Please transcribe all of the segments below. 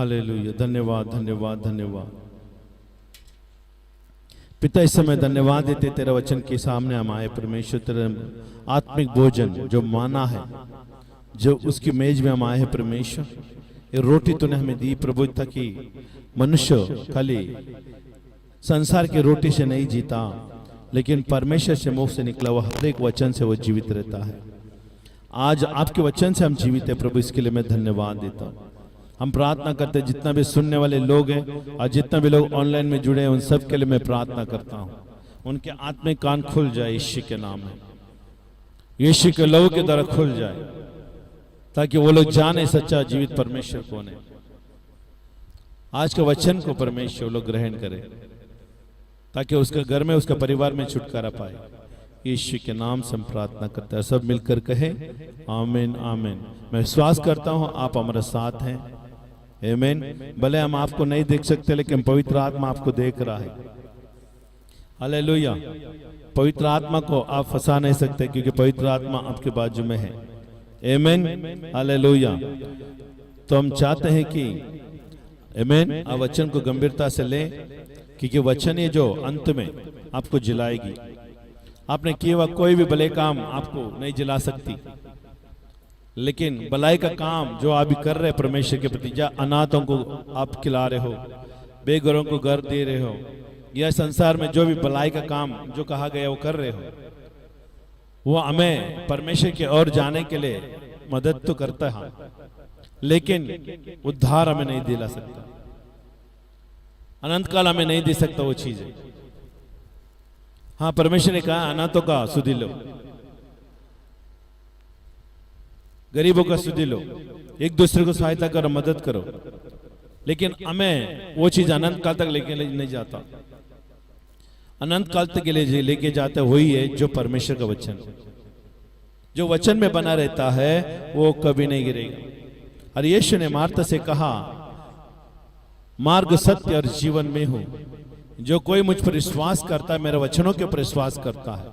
Hallelujah. धन्यवाद धन्यवाद धन्यवाद पिता, इस समय धन्यवाद देते तेरे वचन के सामने हम आए परमेश्वर। तेरे आत्मिक भोजन जो माना है, जो उसकी मेज में हम आए हैं परमेश्वर। ये रोटी तूने हमें दी प्रभु, ताकि मनुष्य खाली संसार की रोटी से नहीं जीता, लेकिन परमेश्वर से मुख से निकला हुआ हर एक वचन से वो जीवित रहता है। आज आपके वचन से हम जीवित है प्रभु, इसके लिए मैं धन्यवाद देता हूँ। हम प्रार्थना करते हैं जितना भी सुनने वाले लोग हैं और जितना भी लोग ऑनलाइन में जुड़े हैं, उन सब के लिए मैं प्रार्थना करता हूँ, उनके आत्मिक कान खुल जाए यीशु के नाम में, यीशु के लहू के द्वारा खुल जाए, ताकि वो लोग जाने सच्चा जीवित परमेश्वर कौन है। आज के वचन को परमेश्वर लोग ग्रहण करें, ताकि उसके घर में, उसका परिवार में छुटकारा पाए। यीशु के नाम से हम प्रार्थना करते हैं। सब मिलकर कहे आमीन आमीन। मैं विश्वास करता हूँ आप हमारे साथ हैं। आमीन। भले हम आपको नहीं देख सकते, लेकिन पवित्र आत्मा आपको देख रहा है। हालेलुया। पवित्र आत्मा को आप फंसा नहीं सकते, क्योंकि पवित्र आत्मा आपके बाजू में है। आमीन। हालेलुया। तो हम चाहते हैं कि आमीन आप वचन को गंभीरता से लें, क्योंकि वचन ये जो अंत में आपको जिलाएगी। आपने किए हुआ कोई भी भले काम आपको नहीं जिला सकती, लेकिन भलाई का काम जो आप भी कर रहे हैं परमेश्वर के प्रति, या अनाथों को आप खिला रहे हो, बेघरों को घर दे रहे हो, या संसार में जो भी भलाई का काम जो कहा गया वो कर रहे हो, वो हमें परमेश्वर की ओर जाने के लिए मदद तो करता है, लेकिन उद्धार हमें नहीं दिला सकता, अनंत काल हमें नहीं दे सकता वो चीजें। हाँ, परमेश्वर ने कहा अनाथों का सुधि लो, गरीबों का सुधि लो, एक दूसरे को सहायता करो, मदद करो, लेकिन हमें वो चीज अनंत काल तक लेके नहीं जाता। अनंत काल तक के लिए लेके जाता वही है जो परमेश्वर का वचन, जो वचन में बना रहता है वो कभी नहीं गिरेगा। और यीशु ने मार्था से कहा, मार्ग सत्य और जीवन में हूं, जो कोई मुझ पर विश्वास करता है, मेरे वचनों के ऊपर विश्वास करता है,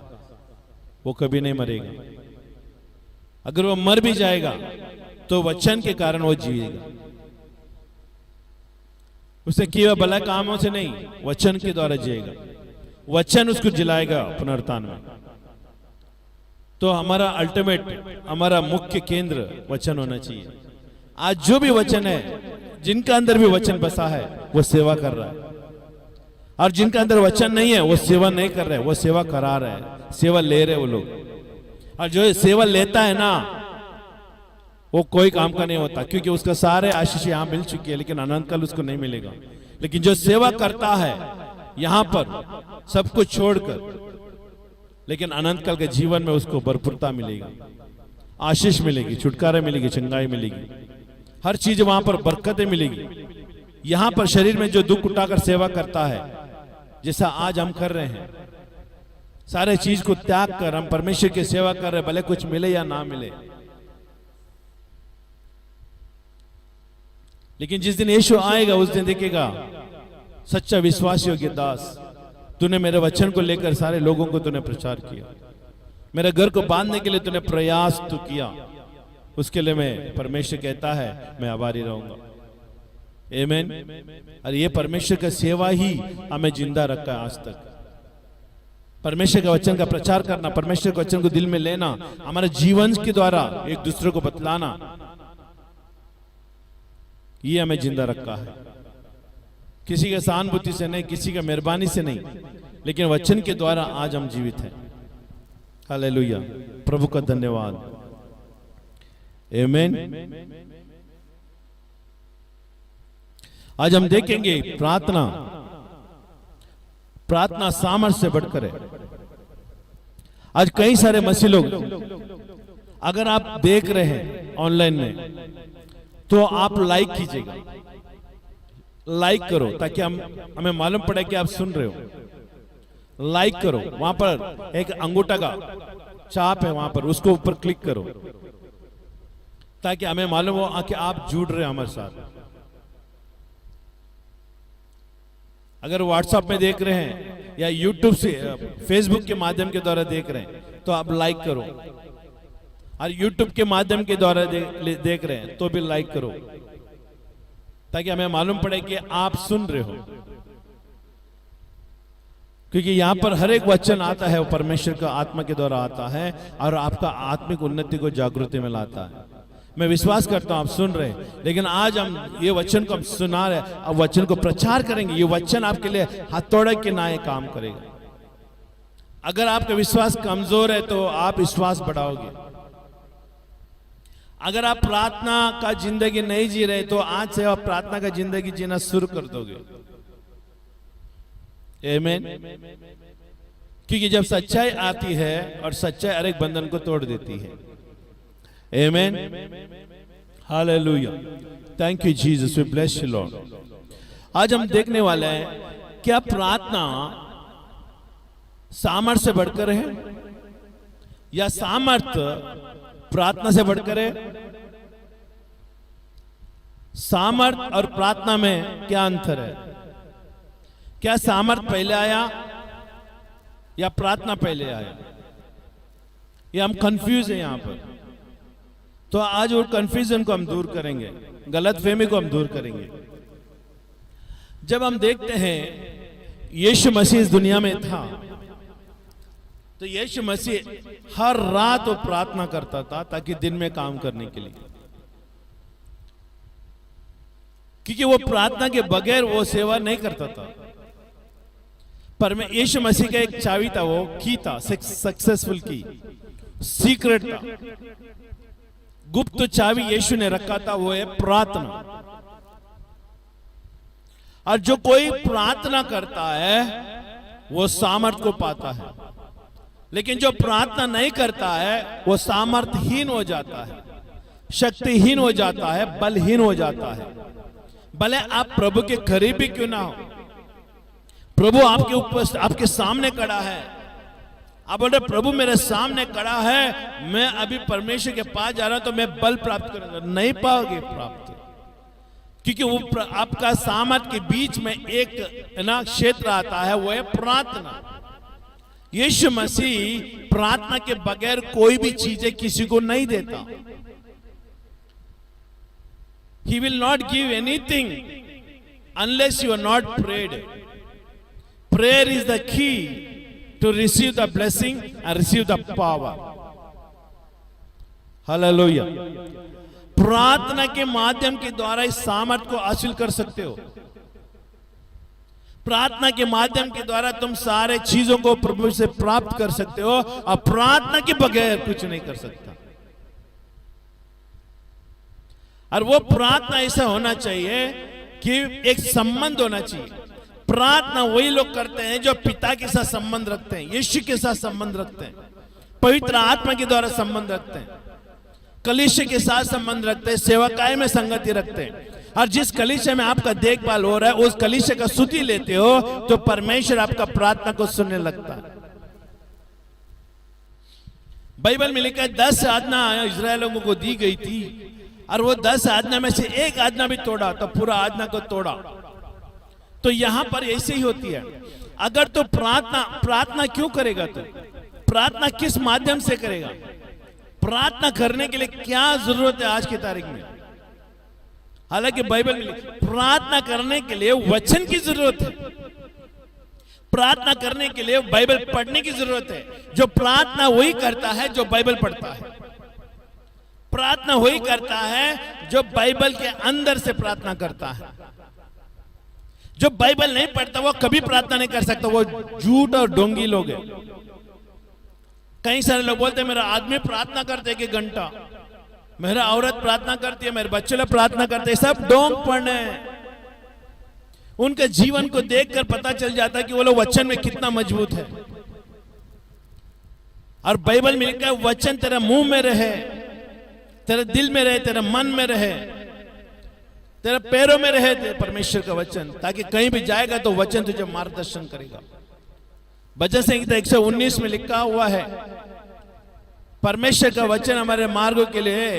वो कभी नहीं मरेगा। अगर वो मर भी जाएगा तो वचन के कारण वो जिएगा। उसे किए हुए भला कामों से नहीं, वचन के द्वारा जिएगा। वचन उसको जिलाएगा पुनरुत्थान में। तो हमारा अल्टीमेट, हमारा मुख्य केंद्र वचन होना चाहिए। आज जो भी वचन है, जिनका अंदर भी वचन बसा है वो सेवा कर रहा है, और जिनका अंदर वचन नहीं है वो सेवा नहीं कर रहे, वो सेवा करा रहे हैं, सेवा ले रहे वो लोग। और जो सेवा लेता है ना, वो कोई काम का नहीं होता, क्योंकि उसका सारे आशीष यहां मिल चुकी है, लेकिन अनंत काल उसको नहीं मिलेगा। लेकिन जो सेवा करता है यहां पर सब कुछ छोड़कर, लेकिन अनंत काल के जीवन में उसको भरपूरता मिलेगी, आशीष मिलेगी, छुटकारा मिलेगी, चंगाई मिलेगी, हर चीज वहां पर बरकतें मिलेगी। यहां पर शरीर में जो दुख उठाकर सेवा करता है, जैसा आज हम कर रहे हैं, सारे चीज को त्याग कर हम परमेश्वर की सेवा कर रहे हैं, भले कुछ मिले या ना मिले। लेकिन जिस दिन यीशु आएगा उस दिन देखेगा, सच्चा विश्वासी योग्य दास, तूने मेरे वचन को लेकर सारे लोगों को तूने प्रचार किया, मेरे घर को बांधने के लिए तूने प्रयास तो किया, उसके लिए मैं, परमेश्वर कहता है, मैं आभारी रहूंगा। आमीन। और ये परमेश्वर का सेवा ही हमें जिंदा रखा है आज तक। परमेश्वर का वचन का प्रचार करना, परमेश्वर के वचन को दिल में लेना, हमारे जीवन के द्वारा एक दूसरे को बतलाना, ये हमें जिंदा रखा है। किसी के सहानुभूति से नहीं, किसी का मेहरबानी से नहीं, लेकिन वचन के द्वारा आज हम जीवित हैं। हालेलुया। प्रभु का धन्यवाद। आमीन। आज हम देखेंगे प्रार्थना सामर्थ्य से बढ़कर है। आज कई सारे मसीह लोग, अगर आप देख रहे हैं ऑनलाइन में, तो आप लाइक कीजिएगा, लाइक करो, ताकि हमें मालूम पड़े कि आप सुन रहे हो। लाइक करो, वहां पर एक अंगूठा का छाप है, वहां पर उसको ऊपर क्लिक करो, ताकि हमें मालूम हो कि आप जुड़ रहे हैं हमारे साथ। अगर व्हाट्सएप में देख रहे हैं या यूट्यूब से, फेसबुक के माध्यम के द्वारा देख रहे हैं, तो आप लाइक करो, और यूट्यूब के माध्यम के द्वारा देख रहे हैं तो भी लाइक करो, ताकि हमें मालूम पड़े कि आप सुन रहे हो, क्योंकि यहां पर हर एक वचन आता है वो परमेश्वर का आत्मा के द्वारा आता है और आपका आत्मिक उन्नति को जागृति में लाता है। मैं विश्वास करता हूं आप सुन रहे हैं, लेकिन आज हम ये वचन को हम सुना रहे, अब वचन को प्रचार करेंगे। ये वचन आपके लिए हथौड़े के नाए काम करेगा। अगर आपका विश्वास कमजोर है तो आप विश्वास बढ़ाओगे। अगर आप प्रार्थना का जिंदगी नहीं जी रहे तो आज से आप प्रार्थना का जिंदगी जीना शुरू कर दोगे। आमीन। क्योंकि जब सच्चाई आती है और सच्चाई हर एक बंधन को तोड़ देती है। आमीन, हालेलुया, thank you Jesus, we bless you Lord. आज हम देखने वाले हैं क्या प्रार्थना सामर्थ्य से बढ़कर है या सामर्थ्य प्रार्थना से बढ़कर है? सामर्थ्य और प्रार्थना में क्या अंतर है? क्या सामर्थ्य पहले आया या प्रार्थना पहले आया? ये हम कंफ्यूज हैं यहां पर। तो आज वो कंफ्यूजन को हम दूर करेंगे, गलतफहमी को हम दूर करेंगे। जब हम देखते हैं यीशु मसीह इस दुनिया में था तो यीशु मसीह हर रात वो प्रार्थना करता था ताकि दिन में काम करने के लिए, क्योंकि वो प्रार्थना के बगैर वो सेवा नहीं करता था। पर मैं यीशु मसीह का एक चाबी था, वो की था, सक्सेसफुल की, सीक्रेट था, गुप्त चाबी यीशु ने रखा था, वो है प्रार्थना। और जो कोई प्रार्थना करता है वो सामर्थ्य को पाता है, लेकिन जो प्रार्थना नहीं करता है वो सामर्थ्यहीन हो जाता है, शक्तिहीन हो जाता है, बलहीन हो जाता है। भले आप प्रभु के करीब ही क्यों ना हो, प्रभु आपके ऊपर, आपके सामने खड़ा है, आप बोल रहे प्रभु मेरे सामने खड़ा है, मैं अभी परमेश्वर के पास जा रहा हूं तो मैं बल प्राप्त करूंगा, नहीं पाओगे प्राप्त, क्योंकि वो आपका सामर्थ्य के बीच में एक ना क्षेत्र आता है, वो है प्रार्थना। यीशु मसीह प्रार्थना के बगैर कोई भी चीजें किसी को नहीं देता। He will not give anything unless you are not prayed. Prayer is the key to receive the blessing and receive the power. Hallelujah. प्रार्थना के माध्यम के द्वारा इस सामर्थ्य को हासिल कर सकते हो। प्रार्थना के माध्यम के द्वारा तुम सारे चीजों को प्रभु से प्राप्त कर सकते हो, और प्रार्थना के बगैर कुछ नहीं कर सकता। और वो प्रार्थना ऐसा होना चाहिए कि एक संबंध होना चाहिए। प्रार्थना वही लोग करते हैं जो पिता के साथ संबंध रखते हैं, यीशु के साथ संबंध रखते हैं, पवित्र आत्मा के द्वारा संबंध रखते हैं, कलीसिया के साथ संबंध रखते हैं, सेवकाई में संगति रखते हैं। और जिस कलीसिया में आपका देखभाल हो रहा है उस कलीसिया का स्तुति लेते हो तो परमेश्वर आपका प्रार्थना को सुनने लगता है। बाइबल में लिखा है 10 आज्ञा इस्राएलियों को दी गई थी, और वो 10 आज्ञा में से एक आज्ञा भी तोड़ा तो पूरा आज्ञा को तोड़ा। तो यहां पर ऐसे ही होती है। अगर तो प्रार्थना क्यों करेगा, तो प्रार्थना किस माध्यम से करेगा? प्रार्थना करने के लिए क्या जरूरत है आज की तारीख में? हालांकि बाइबल में प्रार्थना करने के लिए वचन की जरूरत है, प्रार्थना करने के लिए बाइबल पढ़ने की जरूरत है। जो प्रार्थना वही करता है जो बाइबल पढ़ता है, प्रार्थना वही करता है जो बाइबल के अंदर से प्रार्थना करता है। जो बाइबल नहीं पढ़ता वो कभी प्रार्थना नहीं कर सकता, वो झूठ और ढोंगी लोग हैं। कई सारे लोग बोलते हैं मेरा आदमी प्रार्थना करते हैं 1 घंटा, मेरा औरत प्रार्थना करती है, मेरे बच्चे लोग प्रार्थना करते हैं, सब ढोंग पढ़ने हैं। उनके जीवन को देखकर पता चल जाता है कि वो लोग वचन में कितना मजबूत है। और बाइबल में लिखा है वचन तेरा मुंह में रहे, तेरे दिल में रहे, तेरे मन में रहे, तेरे पैरों में रहे परमेश्वर का वचन, ताकि कहीं भी जाएगा तो वचन तुझे मार्गदर्शन करेगा। भजन संहिता 119 में लिखा हुआ है परमेश्वर का वचन हमारे मार्गों के लिए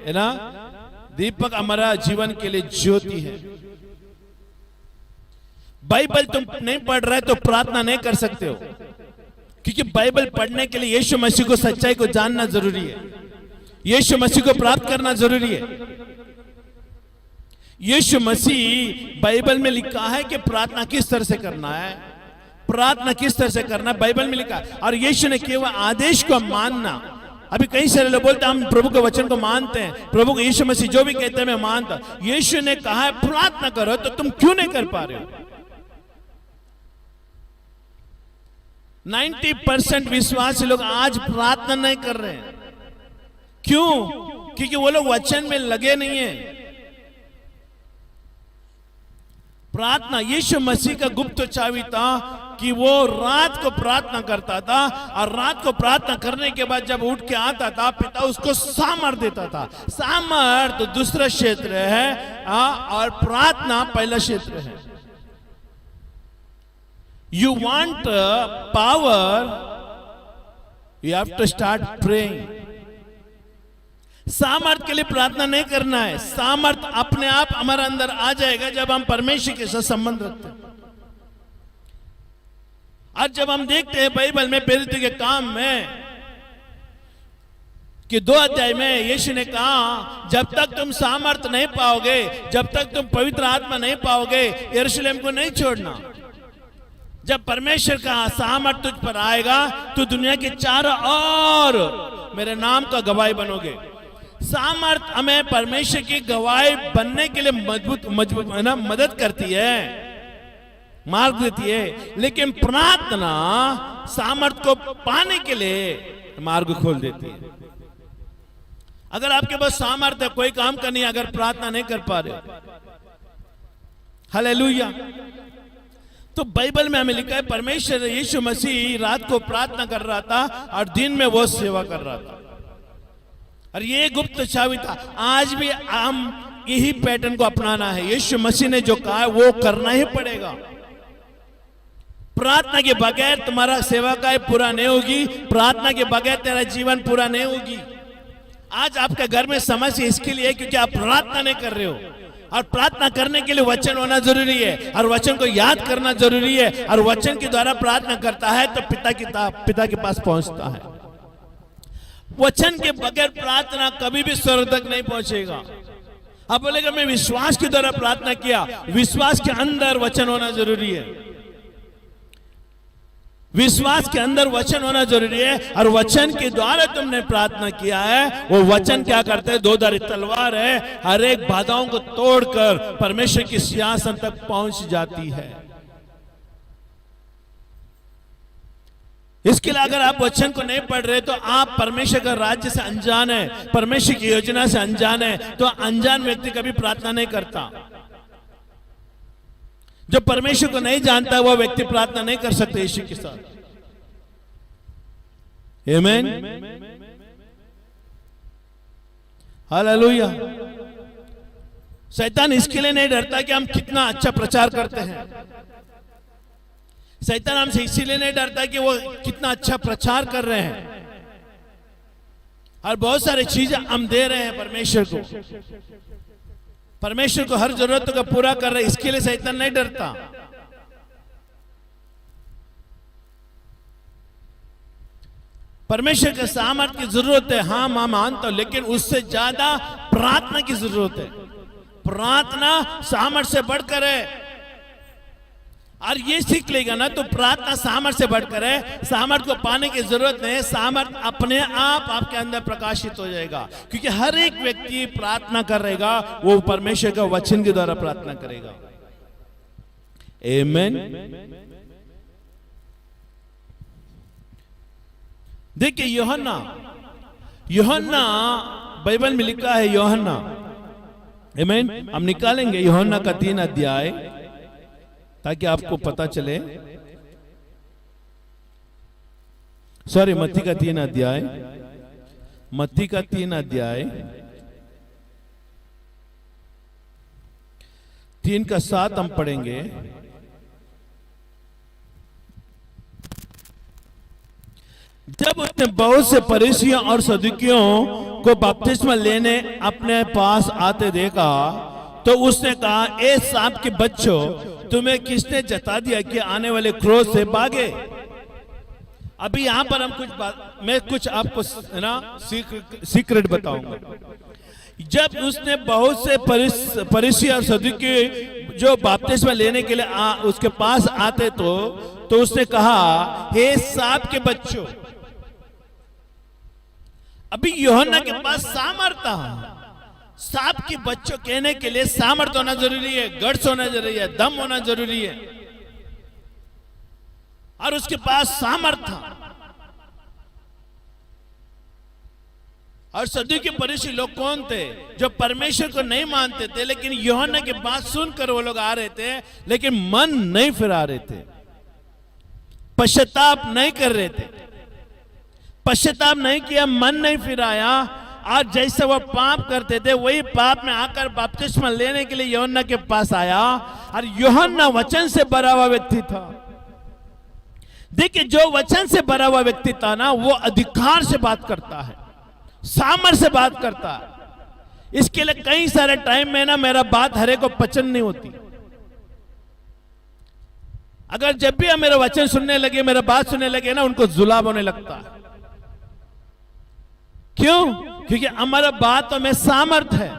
है ना, दीपक हमारा जीवन के लिए ज्योति है। बाइबल तुम नहीं पढ़ रहे तो प्रार्थना नहीं कर सकते हो, क्योंकि बाइबल पढ़ने के लिए यीशु मसीह को, सच्चाई को जानना जरूरी है, यीशु मसीह को प्राप्त करना जरूरी है। यीशु मसीह बाइबल में लिखा है कि प्रार्थना किस तरह से करना है, प्रार्थना किस तरह से करना है, बाइबल में लिखा है। और यीशु ने केवल आदेश को मानना। अभी कई सारे लोग बोलते हैं हम प्रभु के वचन को मानते हैं, प्रभु को यीशु मसीह जो भी कहते हैं मैं मानता। यीशु ने कहा है प्रार्थना करो, तो तुम क्यों नहीं कर पा रहे हो? 90% विश्वासी लोग आज प्रार्थना नहीं कर रहे हैं। क्यों? क्योंकि वो लोग वचन में लगे नहीं है। प्रार्थना यीशु मसीह का गुप्त चाबी था कि वो रात को प्रार्थना करता था, और रात को प्रार्थना करने के बाद जब उठ के आता था, पिता उसको सामर्थ देता था। सामर्थ तो दूसरा क्षेत्र है और प्रार्थना पहला क्षेत्र है। You want power, you have to start praying. सामर्थ के लिए प्रार्थना नहीं करना है, सामर्थ अपने आप हमारे अंदर आ जाएगा जब हम परमेश्वर के साथ संबंध रखते हैं। आज जब हम देखते हैं बाइबल में प्रेरितों के काम में कि 2 अध्याय में यीशु ने कहा जब तक तुम सामर्थ नहीं पाओगे, जब तक तुम पवित्र आत्मा नहीं पाओगे, यरूशलेम को नहीं छोड़ना। जब परमेश्वर का सामर्थ तुझ पर आएगा तो दुनिया के चारों ओर मेरे नाम का गवाही बनोगे। सामर्थ हमें परमेश्वर की गवाही बनने के लिए मजबूत है ना, मदद करती है, मार्ग देती है। लेकिन प्रार्थना सामर्थ को पाने के लिए मार्ग खोल देती है। अगर आपके पास सामर्थ है कोई काम करनी है, अगर प्रार्थना नहीं कर पा रहे, हालेलुया। तो बाइबल में हमें लिखा है परमेश्वर यीशु मसीह रात को प्रार्थना कर रहा था और दिन में वो सेवा कर रहा था, और ये गुप्त चाबी था। आज भी हम यही पैटर्न को अपनाना है। यीशु मसीह ने जो कहा है वो करना ही पड़ेगा। प्रार्थना के बगैर तुम्हारा सेवा का पूरा नहीं होगी, प्रार्थना के बगैर तेरा जीवन पूरा नहीं होगी। आज आपके घर में समस्या इसके लिए क्योंकि आप प्रार्थना नहीं कर रहे हो, और प्रार्थना करने के लिए वचन होना जरूरी है, और वचन को याद करना जरूरी है, और वचन के द्वारा प्रार्थना करता है तो पिता के पास पहुंचता है। वचन के बगैर प्रार्थना कभी भी स्वर्ग तक नहीं पहुंचेगा। आप बोलेगा मैं विश्वास के द्वारा प्रार्थना किया, विश्वास के अंदर वचन होना जरूरी है, विश्वास के अंदर वचन होना जरूरी है। और वचन के द्वारा तुमने प्रार्थना किया है, वो वचन क्या करते हैं? 2 धारी तलवार है, हर एक बाधाओं को तोड़कर परमेश्वर की सिंहासन तक पहुंच जाती है। इसके लिए अगर आप वचन को नहीं पढ़ रहे तो आप परमेश्वर का राज्य से अनजान है, परमेश्वर की योजना से अनजान है। तो अनजान व्यक्ति कभी प्रार्थना नहीं करता। जो परमेश्वर को नहीं जानता वो व्यक्ति प्रार्थना नहीं कर सकते यीशु के साथ। आमीन, हालेलुया। शैतान इसके लिए नहीं डरता कि हम कितना अच्छा प्रचार करते हैं। शैतान हमसे इसीलिए नहीं डरता कि वो कितना अच्छा प्रचार कर रहे हैं और बहुत सारी चीजें हम दे रहे हैं परमेश्वर को, परमेश्वर को हर जरूरत को पूरा कर रहे हैं। इसके लिए शैतान नहीं डरता। परमेश्वर के सामर्थ की जरूरत है, हाँ मैं मानता हूं, लेकिन उससे ज्यादा प्रार्थना की जरूरत है। प्रार्थना सामर्थ से बढ़कर है, और ये सीख लेगा ना तो प्रार्थना सामर्थ से बढ़कर है। सामर्थ को पाने की जरूरत नहीं है, सामर्थ अपने आप आपके अंदर प्रकाशित हो जाएगा, क्योंकि हर एक व्यक्ति प्रार्थना कर रहेगा, वो परमेश्वर का वचन के द्वारा प्रार्थना करेगा। आमीन। देखिए यूहन्ना बाइबल में लिखा है, यूहन्ना, आमीन। हम निकालेंगे यूहन्ना का 3 अध्याय ताकि आपको पता चले। सॉरी, मत्ती का 3 अध्याय, मत्ती का 3 अध्याय 3 का 7 हम पढ़ेंगे। जब उसने बहुत से फरीसियों और सदूकियों को बपतिस्मा लेने अपने पास आते देखा तो उसने कहा, ए सांप के बच्चों, तुम्हें किसने जता दिया कि आने वाले क्रोध से भागे? अभी यहां पर हम मैं कुछ आपको ना सीक्रेट बताऊंगा। जब उसने बहुत से फरीसी और सदूकी जो बपतिस्मा लेने के लिए उसके पास आते तो उसने कहा, हे सांप के बच्चों, अभी यूहन्ना के पास सामर्थ था। सांप के बच्चों कहने के लिए सामर्थ होना जरूरी है, गट्स होना जरूरी है, दम होना जरूरी है, और उसके पास सामर्थ था। और सदूकी फरीसी लोग कौन थे? जो परमेश्वर को नहीं मानते थे, लेकिन यूहन्ना की बात सुनकर वो लोग आ रहे थे, लेकिन मन नहीं फिरा रहे थे, पश्चाताप नहीं कर रहे थे, पश्चाताप नहीं किया, मन नहीं फिराया। आज जैसे वो पाप करते थे वही पाप में आकर बपतिस्मा लेने के लिए यूहन्ना के पास आया। और यूहन्ना वचन से भरा हुआ व्यक्ति था। देखिए, जो वचन से भरा हुआ व्यक्ति था ना, वो अधिकार से बात करता है, सामर्थ से बात करता है। इसके लिए कई सारे टाइम में ना मेरा बात हरे को पचन नहीं होती। अगर जब भी हम मेरा वचन सुनने लगे, मेरा बात सुनने लगे ना, उनको जुलाब होने लगता है। क्यों? क्योंकि हमारा बातों में सामर्थ है,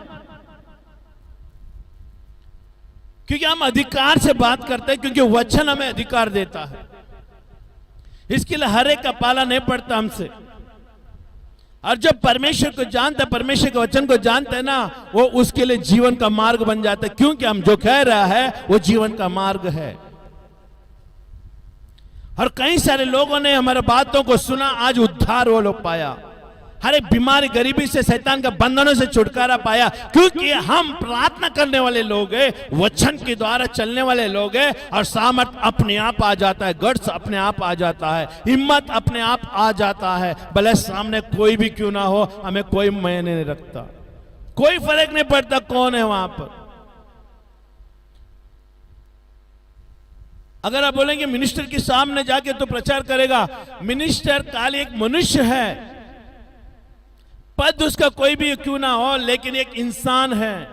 क्योंकि हम अधिकार से बात करते हैं, क्योंकि वचन हमें अधिकार देता है। इसके लिए हर एक का पाला नहीं पड़ता हमसे। और जब परमेश्वर को जानता है, परमेश्वर के वचन को जानते हैं ना, वो उसके लिए जीवन का मार्ग बन जाता है, क्योंकि हम जो कह रहा है वो जीवन का मार्ग है। और कई सारे लोगों ने हमारे बातों को सुना, आज उद्धार वो लोग पाया, हर एक बीमारी, गरीबी से, शैतान के बंधनों से छुटकारा पाया, क्योंकि हम प्रार्थना करने वाले लोग हैं, वचन के द्वारा चलने वाले लोग हैं। और सामर्थ अपने आप आ जाता है, गट्स अपने आप आ जाता है, हिम्मत अपने आप आ जाता है। भले सामने कोई भी क्यों ना हो, हमें कोई मायने नहीं रखता, कोई फर्क नहीं पड़ता कौन है वहां पर। अगर आप बोलेंगे मिनिस्टर के सामने जाके तो प्रचार करेगा, मिनिस्टर काली एक मनुष्य है, पद उसका कोई भी क्यों ना हो, लेकिन एक इंसान है।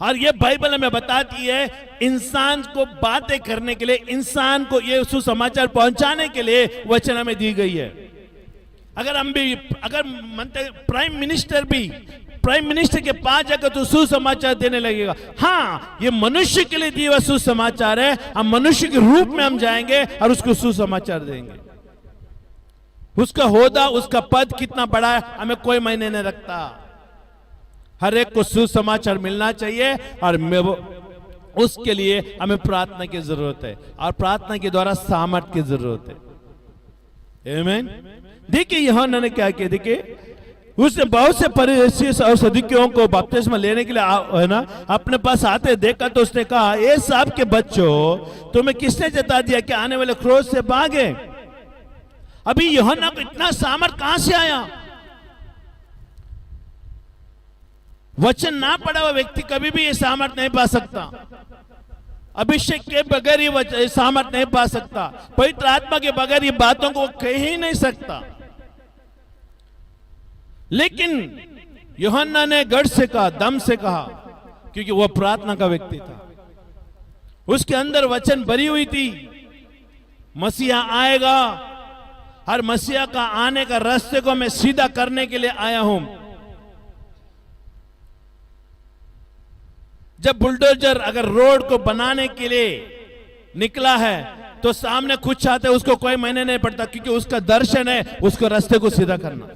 और ये बाइबल हमें बताती है, इंसान को बातें करने के लिए, इंसान को ये सुसमाचार पहुंचाने के लिए वचन हमें दी गई है। अगर हम भी, अगर प्राइम मिनिस्टर के पास जाकर तो सुसमाचार देने लगेगा, हाँ ये मनुष्य के लिए दिया हुआ सुसमाचार है, हम मनुष्य के रूप में हम जाएंगे और उसको सुसमाचार देंगे। उसका होदा, उसका पद कितना बड़ा है, हमें कोई मायने नहीं रखता। हर एक को सुसमाचार मिलना चाहिए, और उसके लिए हमें प्रार्थना की जरूरत है, और प्रार्थना के द्वारा सामर्थ की जरूरत है। आमीन। देखिए यूहन्ना ने क्या किया, देखिए उसने बहुत से फरीसी और सदूकियों को बपतिस्मा लेने के लिए है ना अपने पास आते देखा, तो उसने कहा, ये सांप के बच्चों, तुम्हें किसने जता दिया कि आने वाले क्रोध से भागे? अभी यूहन्ना को इतना सामर्थ कहां से आया? वचन ना पढ़ा हुआ व्यक्ति कभी भी ये सामर्थ नहीं पा सकता, अभिषेक के बगैर ये सामर्थ नहीं पा सकता, पवित्र आत्मा के बगैर ये बातों को कह ही नहीं सकता। लेकिन यूहन्ना ने गढ़ से कहा, दम से कहा, क्योंकि वह प्रार्थना का व्यक्ति था, उसके अंदर वचन भरी हुई थी, मसीहा आएगा, हर मसीहा का आने का रास्ते को मैं सीधा करने के लिए आया हूं। जब बुलडोजर अगर रोड को बनाने के लिए निकला है, तो सामने कुछ आते उसको कोई मायने नहीं पड़ता, क्योंकि उसका दर्शन है उसको रास्ते को सीधा करना।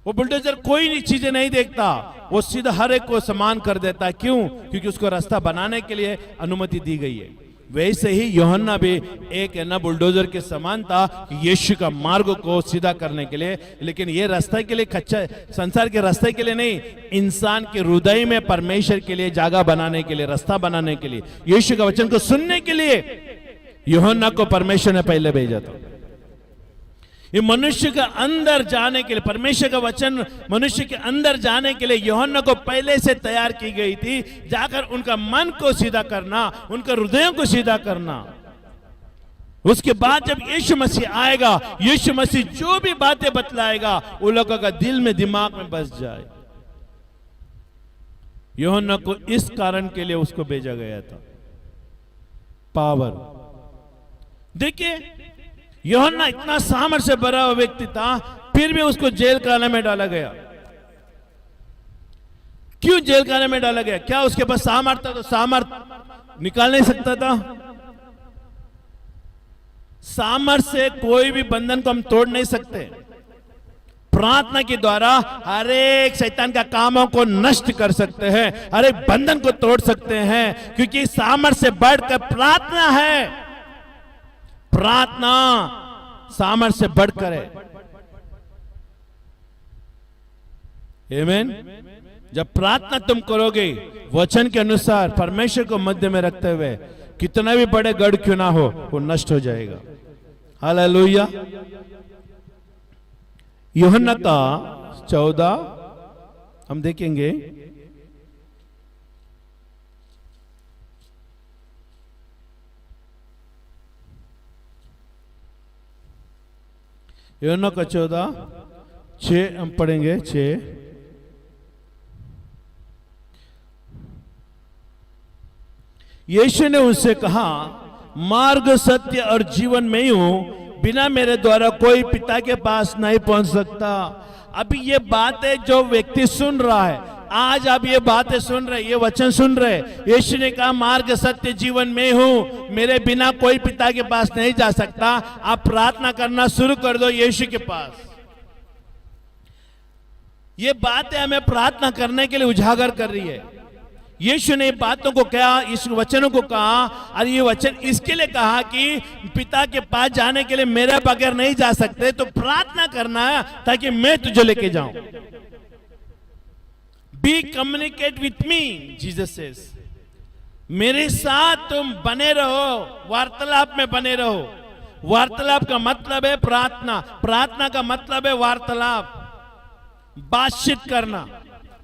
वो बुलडोजर कोई चीजें नहीं देखता, वो सीधा हर एक को समान कर देता है। क्यों? क्योंकि उसको रास्ता बनाने के लिए अनुमति दी गई है। वैसे ही यूहन्ना भी एक है ना बुलडोजर के समान था, यीशु का मार्ग को सीधा करने के लिए। लेकिन ये रास्ते के लिए, कच्चा संसार के रास्ते के लिए नहीं, इंसान के हृदय में परमेश्वर के लिए जगह बनाने के लिए, रास्ता बनाने के लिए, यीशु का वचन को सुनने के लिए यूहन्ना को परमेश्वर ने पहले भेजा था। ये मनुष्य के अंदर जाने के लिए, परमेश्वर का वचन मनुष्य के अंदर जाने के लिए यूहन्ना को पहले से तैयार की गई थी, जाकर उनका मन को सीधा करना, उनके हृदयों को सीधा करना। उसके बाद जब यीशु मसीह आएगा, यीशु मसीह जो भी बातें बतलाएगा वो लोगों का दिल में, दिमाग में बस जाए। यूहन्ना को इस कारण के लिए उसको भेजा गया था, पावर। देखिए यूहन्ना इतना सामर्थ्य से भरा हुआ व्यक्ति था, फिर भी उसको जेल खाने में डाला गया। क्यों जेल खाने में डाला गया? क्या उसके पास सामर्थ था? तो सामर्थ निकाल नहीं सकता था। सामर्थ से कोई भी बंधन को हम तोड़ नहीं सकते। प्रार्थना के द्वारा हर एक शैतान का कामों को नष्ट कर सकते हैं, हर एक बंधन को तोड़ सकते हैं, क्योंकि सामर्थ से बढ़कर प्रार्थना है। प्रार्थना सामर्थ से बढ़कर है। आमीन। जब प्रार्थना तुम करोगे वचन के अनुसार परमेश्वर को मध्य में रखते हुए, कितना भी बड़े गढ़ क्यों ना हो, वो नष्ट हो जाएगा। हालेलुया। यूहन्ना का 14 हम देखेंगे। यूहन्ना का 14:6 हम पढ़ेंगे। 6 यीशु ने उनसे कहा, मार्ग, सत्य और जीवन में ही हूं, बिना मेरे द्वारा कोई पिता के पास नहीं पहुंच सकता। अभी ये बातें जो व्यक्ति सुन रहा है, आज आप ये बातें सुन रहे, ये वचन सुन रहे, यीशु ने कहा मार्ग, सत्य, जीवन में हूं, मेरे बिना कोई पिता के पास नहीं जा सकता। आप प्रार्थना करना शुरू कर दो यीशु के पास। ये बातें हमें प्रार्थना करने के लिए उजागर कर रही है। यीशु ने बातों को कहा, इस वचनों को कहा, और ये वचन इसके लिए कहा कि पिता के पास जाने के लिए मेरे बगैर नहीं जा सकते, तो प्रार्थना करना ताकि मैं तुझे लेके जाऊं। Be communicate with me, Jesus says, मेरे साथ तुम बने रहो, वार्तालाप में बने रहो। वार्तालाप का मतलब है प्रार्थना, प्रार्थना का मतलब है वार्तालाप, बातचीत करना।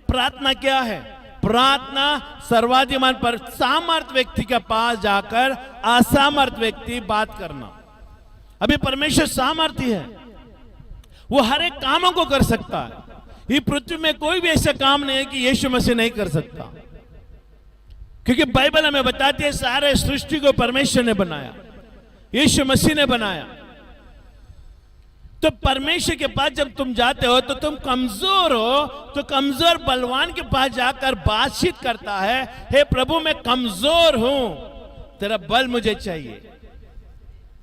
प्रार्थना क्या है? प्रार्थना सर्वाधिमान पर सामर्थ व्यक्ति के पास जाकर असमर्थ व्यक्ति बात करना। अभी परमेश्वर सामर्थी है, वो हर एक कामों को कर सकता है। ये पृथ्वी में कोई भी ऐसा काम नहीं है कि यीशु मसीह नहीं कर सकता, क्योंकि बाइबल हमें बताती है सारे सृष्टि को परमेश्वर ने बनाया, यीशु मसीह ने बनाया। तो परमेश्वर के पास जब तुम जाते हो तो तुम कमजोर हो, तो कमजोर बलवान के पास जाकर बातचीत करता है, हे प्रभु मैं कमजोर हूं, तेरा बल मुझे चाहिए,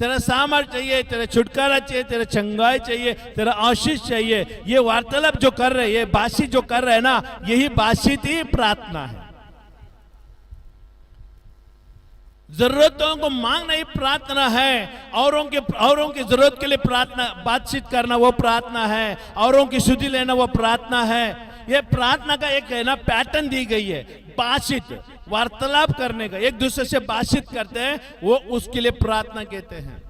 तेरा सामर्थ चाहिए, तेरा छुटकारा चाहिए, तेरा चंगाई चाहिए, तेरा आशीष चाहिए। ये वार्तालाप जो कर रहे, ये बातचीत जो कर रहे हैं ना, यही बातचीत ही प्रार्थना है। जरूरतों को मांगना ही प्रार्थना है। औरों की जरूरत के लिए प्रार्थना, बातचीत करना वो प्रार्थना है। औरों की सुधि लेना वो प्रार्थना है। ये प्रार्थना का एक है ना पैटर्न दी गई है, बातचीत, वार्तालाप करने का, एक दूसरे से बातचीत करते हैं, वो उसके लिए प्रार्थना कहते हैं।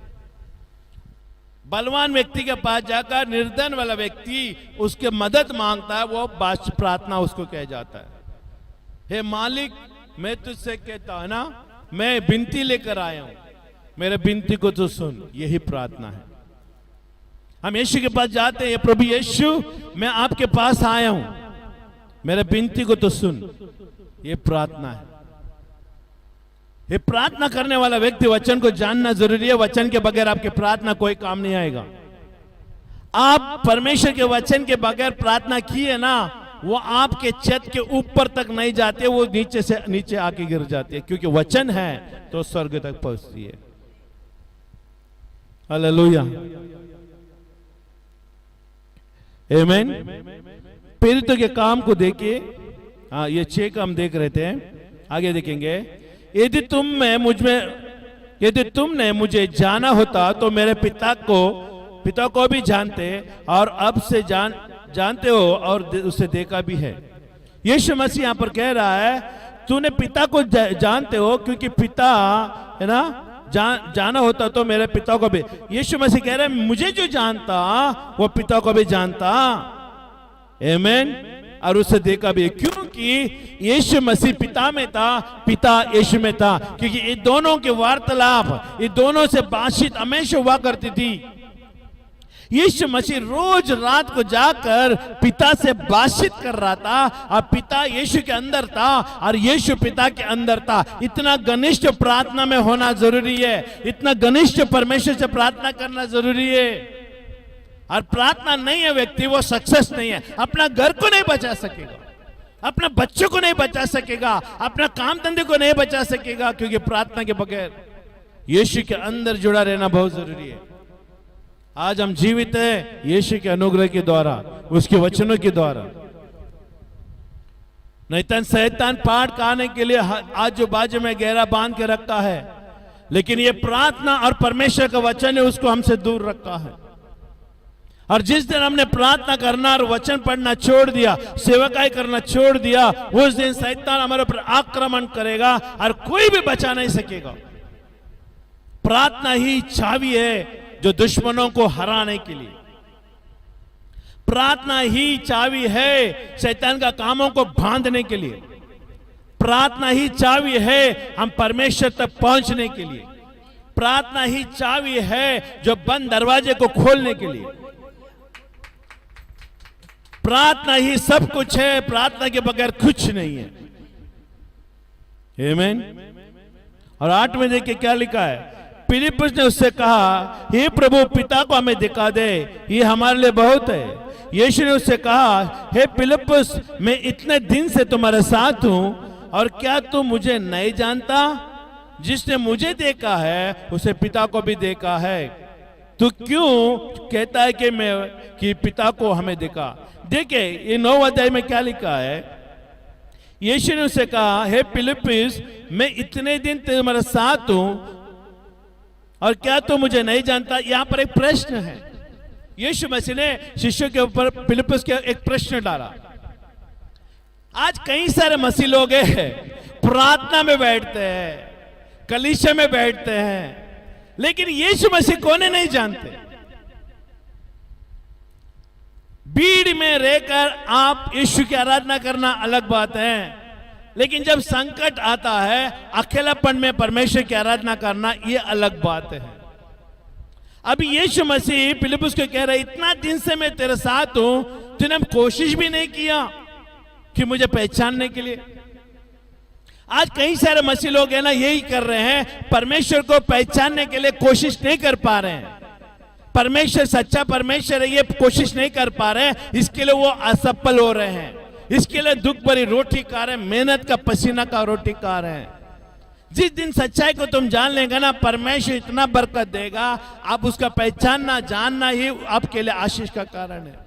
बलवान व्यक्ति के पास जाकर निर्धन वाला व्यक्ति उसके मदद मांगता है, वो प्रार्थना उसको कहा जाता है। हे मालिक, मैं तुझसे कहता है ना, मैं विनती लेकर आया हूं, मेरे विनती को तो सुन, यही प्रार्थना है। हम यीशु के पास जाते हैं, प्रभु यीशु मैं आपके पास आया हूं, मेरे विनती को तो सुन, ये प्रार्थना है। ये प्रार्थना करने वाला व्यक्ति वचन को जानना जरूरी है। वचन के बगैर आपकी प्रार्थना कोई काम नहीं आएगा। आप परमेश्वर के वचन के बगैर प्रार्थना किए ना, वो आपके छत के ऊपर तक नहीं जाते, वो नीचे से नीचे आके गिर जाती है, क्योंकि वचन है तो स्वर्ग तक पहुंचती है। हालेलुया, आमीन। प्रेरितों के काम को देखिए। हाँ, ये 6 का हम देख रहे थे, आगे देखेंगे। यदि तुमने मुझे जाना होता तो मेरे पिता को भी जानते, और अब से जानते हो और उसे देखा भी है। यीशु मसीह यहां पर कह रहा है, तूने पिता को जानते हो, क्योंकि पिता है ना, जाना होता तो मेरे पिता को भी। यीशु मसीह कह रहे हैं, मुझे जो जानता वो पिता को भी जानता, आमीन, और उसे देखा भी, क्योंकि यीशु मसीह पिता में था, पिता यीशु में था। क्योंकि ये दोनों के वार्तालाप, ये दोनों से बातचीत हमेशा हुआ करती थी। यीशु मसीह रोज रात को जाकर पिता से बातचीत कर रहा था, और पिता यीशु के अंदर था और यीशु पिता के अंदर था। इतना घनिष्ठ प्रार्थना में होना जरूरी है, इतना घनिष्ठ परमेश्वर से प्रार्थना करना जरूरी है। और प्रार्थना नहीं है व्यक्ति, वो सक्सेस नहीं है। अपना घर को नहीं बचा सकेगा, अपने बच्चों को नहीं बचा सकेगा, अपना काम धंधे को नहीं बचा सकेगा, क्योंकि प्रार्थना के बगैर यीशु के अंदर जुड़ा रहना बहुत जरूरी है। आज हम जीवित हैं यीशु के अनुग्रह के द्वारा, उसके वचनों के द्वारा। नहीं तो शैतान पाठ खाने के लिए आज जो बाजू में गहरा बांध के रखा है, लेकिन ये प्रार्थना और परमेश्वर का वचन है, उसको हमसे दूर रखा है। और जिस दिन हमने प्रार्थना करना और वचन पढ़ना छोड़ दिया, सेवकाई करना छोड़ दिया, उस दिन शैतान हमारे ऊपर आक्रमण करेगा और कोई भी बचा नहीं सकेगा। प्रार्थना ही चाबी है जो दुश्मनों को हराने के लिए, प्रार्थना ही चाबी है शैतान का कामों को बांधने के लिए, प्रार्थना ही चाबी है हम परमेश्वर तक पहुंचने के लिए, प्रार्थना ही चाबी है जो बंद दरवाजे को खोलने के लिए। प्रार्थना ही सब कुछ है, प्रार्थना के बगैर कुछ नहीं है। आमीन। और 8 में देखिए क्या लिखा है, फिलिप्पुस ने उससे कहा, हे प्रभु पिता को हमें दिखा दे, ये हमारे लिए बहुत है। यीशु ने उससे कहा, हे फिलिप्पुस मैं इतने दिन से तुम्हारे साथ हूं और क्या तू मुझे नहीं जानता? जिसने मुझे देखा है उसे पिता को भी देखा है। तू क्यों कहता है कि पिता को हमें देखा? देखिए ये 9 अध्याय में क्या लिखा है, यीशु ने उससे कहा, हे फिलिप्पुस मैं इतने दिन तुम्हारे साथ हूं और क्या तू मुझे नहीं जानता? यहां पर एक प्रश्न है। यीशु मसीह ने शिष्यों के ऊपर फिलिप्पुस के एक प्रश्न डाला। आज कई सारे मसीह लोग हैं, प्रार्थना में बैठते हैं, कलीसिया में बैठते हैं, लेकिन यीशु मसीह कौन है नहीं जानते। भीड़ में रहकर आप यीशु की आराधना करना अलग बात है, लेकिन जब संकट आता है अकेलापन में परमेश्वर की आराधना करना यह अलग बात है। अभी यीशु मसीह फिलिप्पुस को कह रहा है, इतना दिन से मैं तेरे साथ हूं, तूने कोशिश भी नहीं किया कि मुझे पहचानने के लिए। आज कई सारे मसीह लोग हैं ना, यही कर रहे हैं, परमेश्वर को पहचानने के लिए कोशिश नहीं कर पा रहे हैं। परमेश्वर सच्चा परमेश्वर है ये कोशिश नहीं कर पा रहे हैं, इसके लिए वो असफल हो रहे हैं, इसके लिए दुख भरी रोटी खा रहे हैं, मेहनत का पसीना का रोटी खा रहे हैं। जिस दिन सच्चाई को तुम जान लेंगे ना, परमेश्वर इतना बरकत देगा, आप उसका पहचानना जानना ही आपके लिए आशीष का कारण है।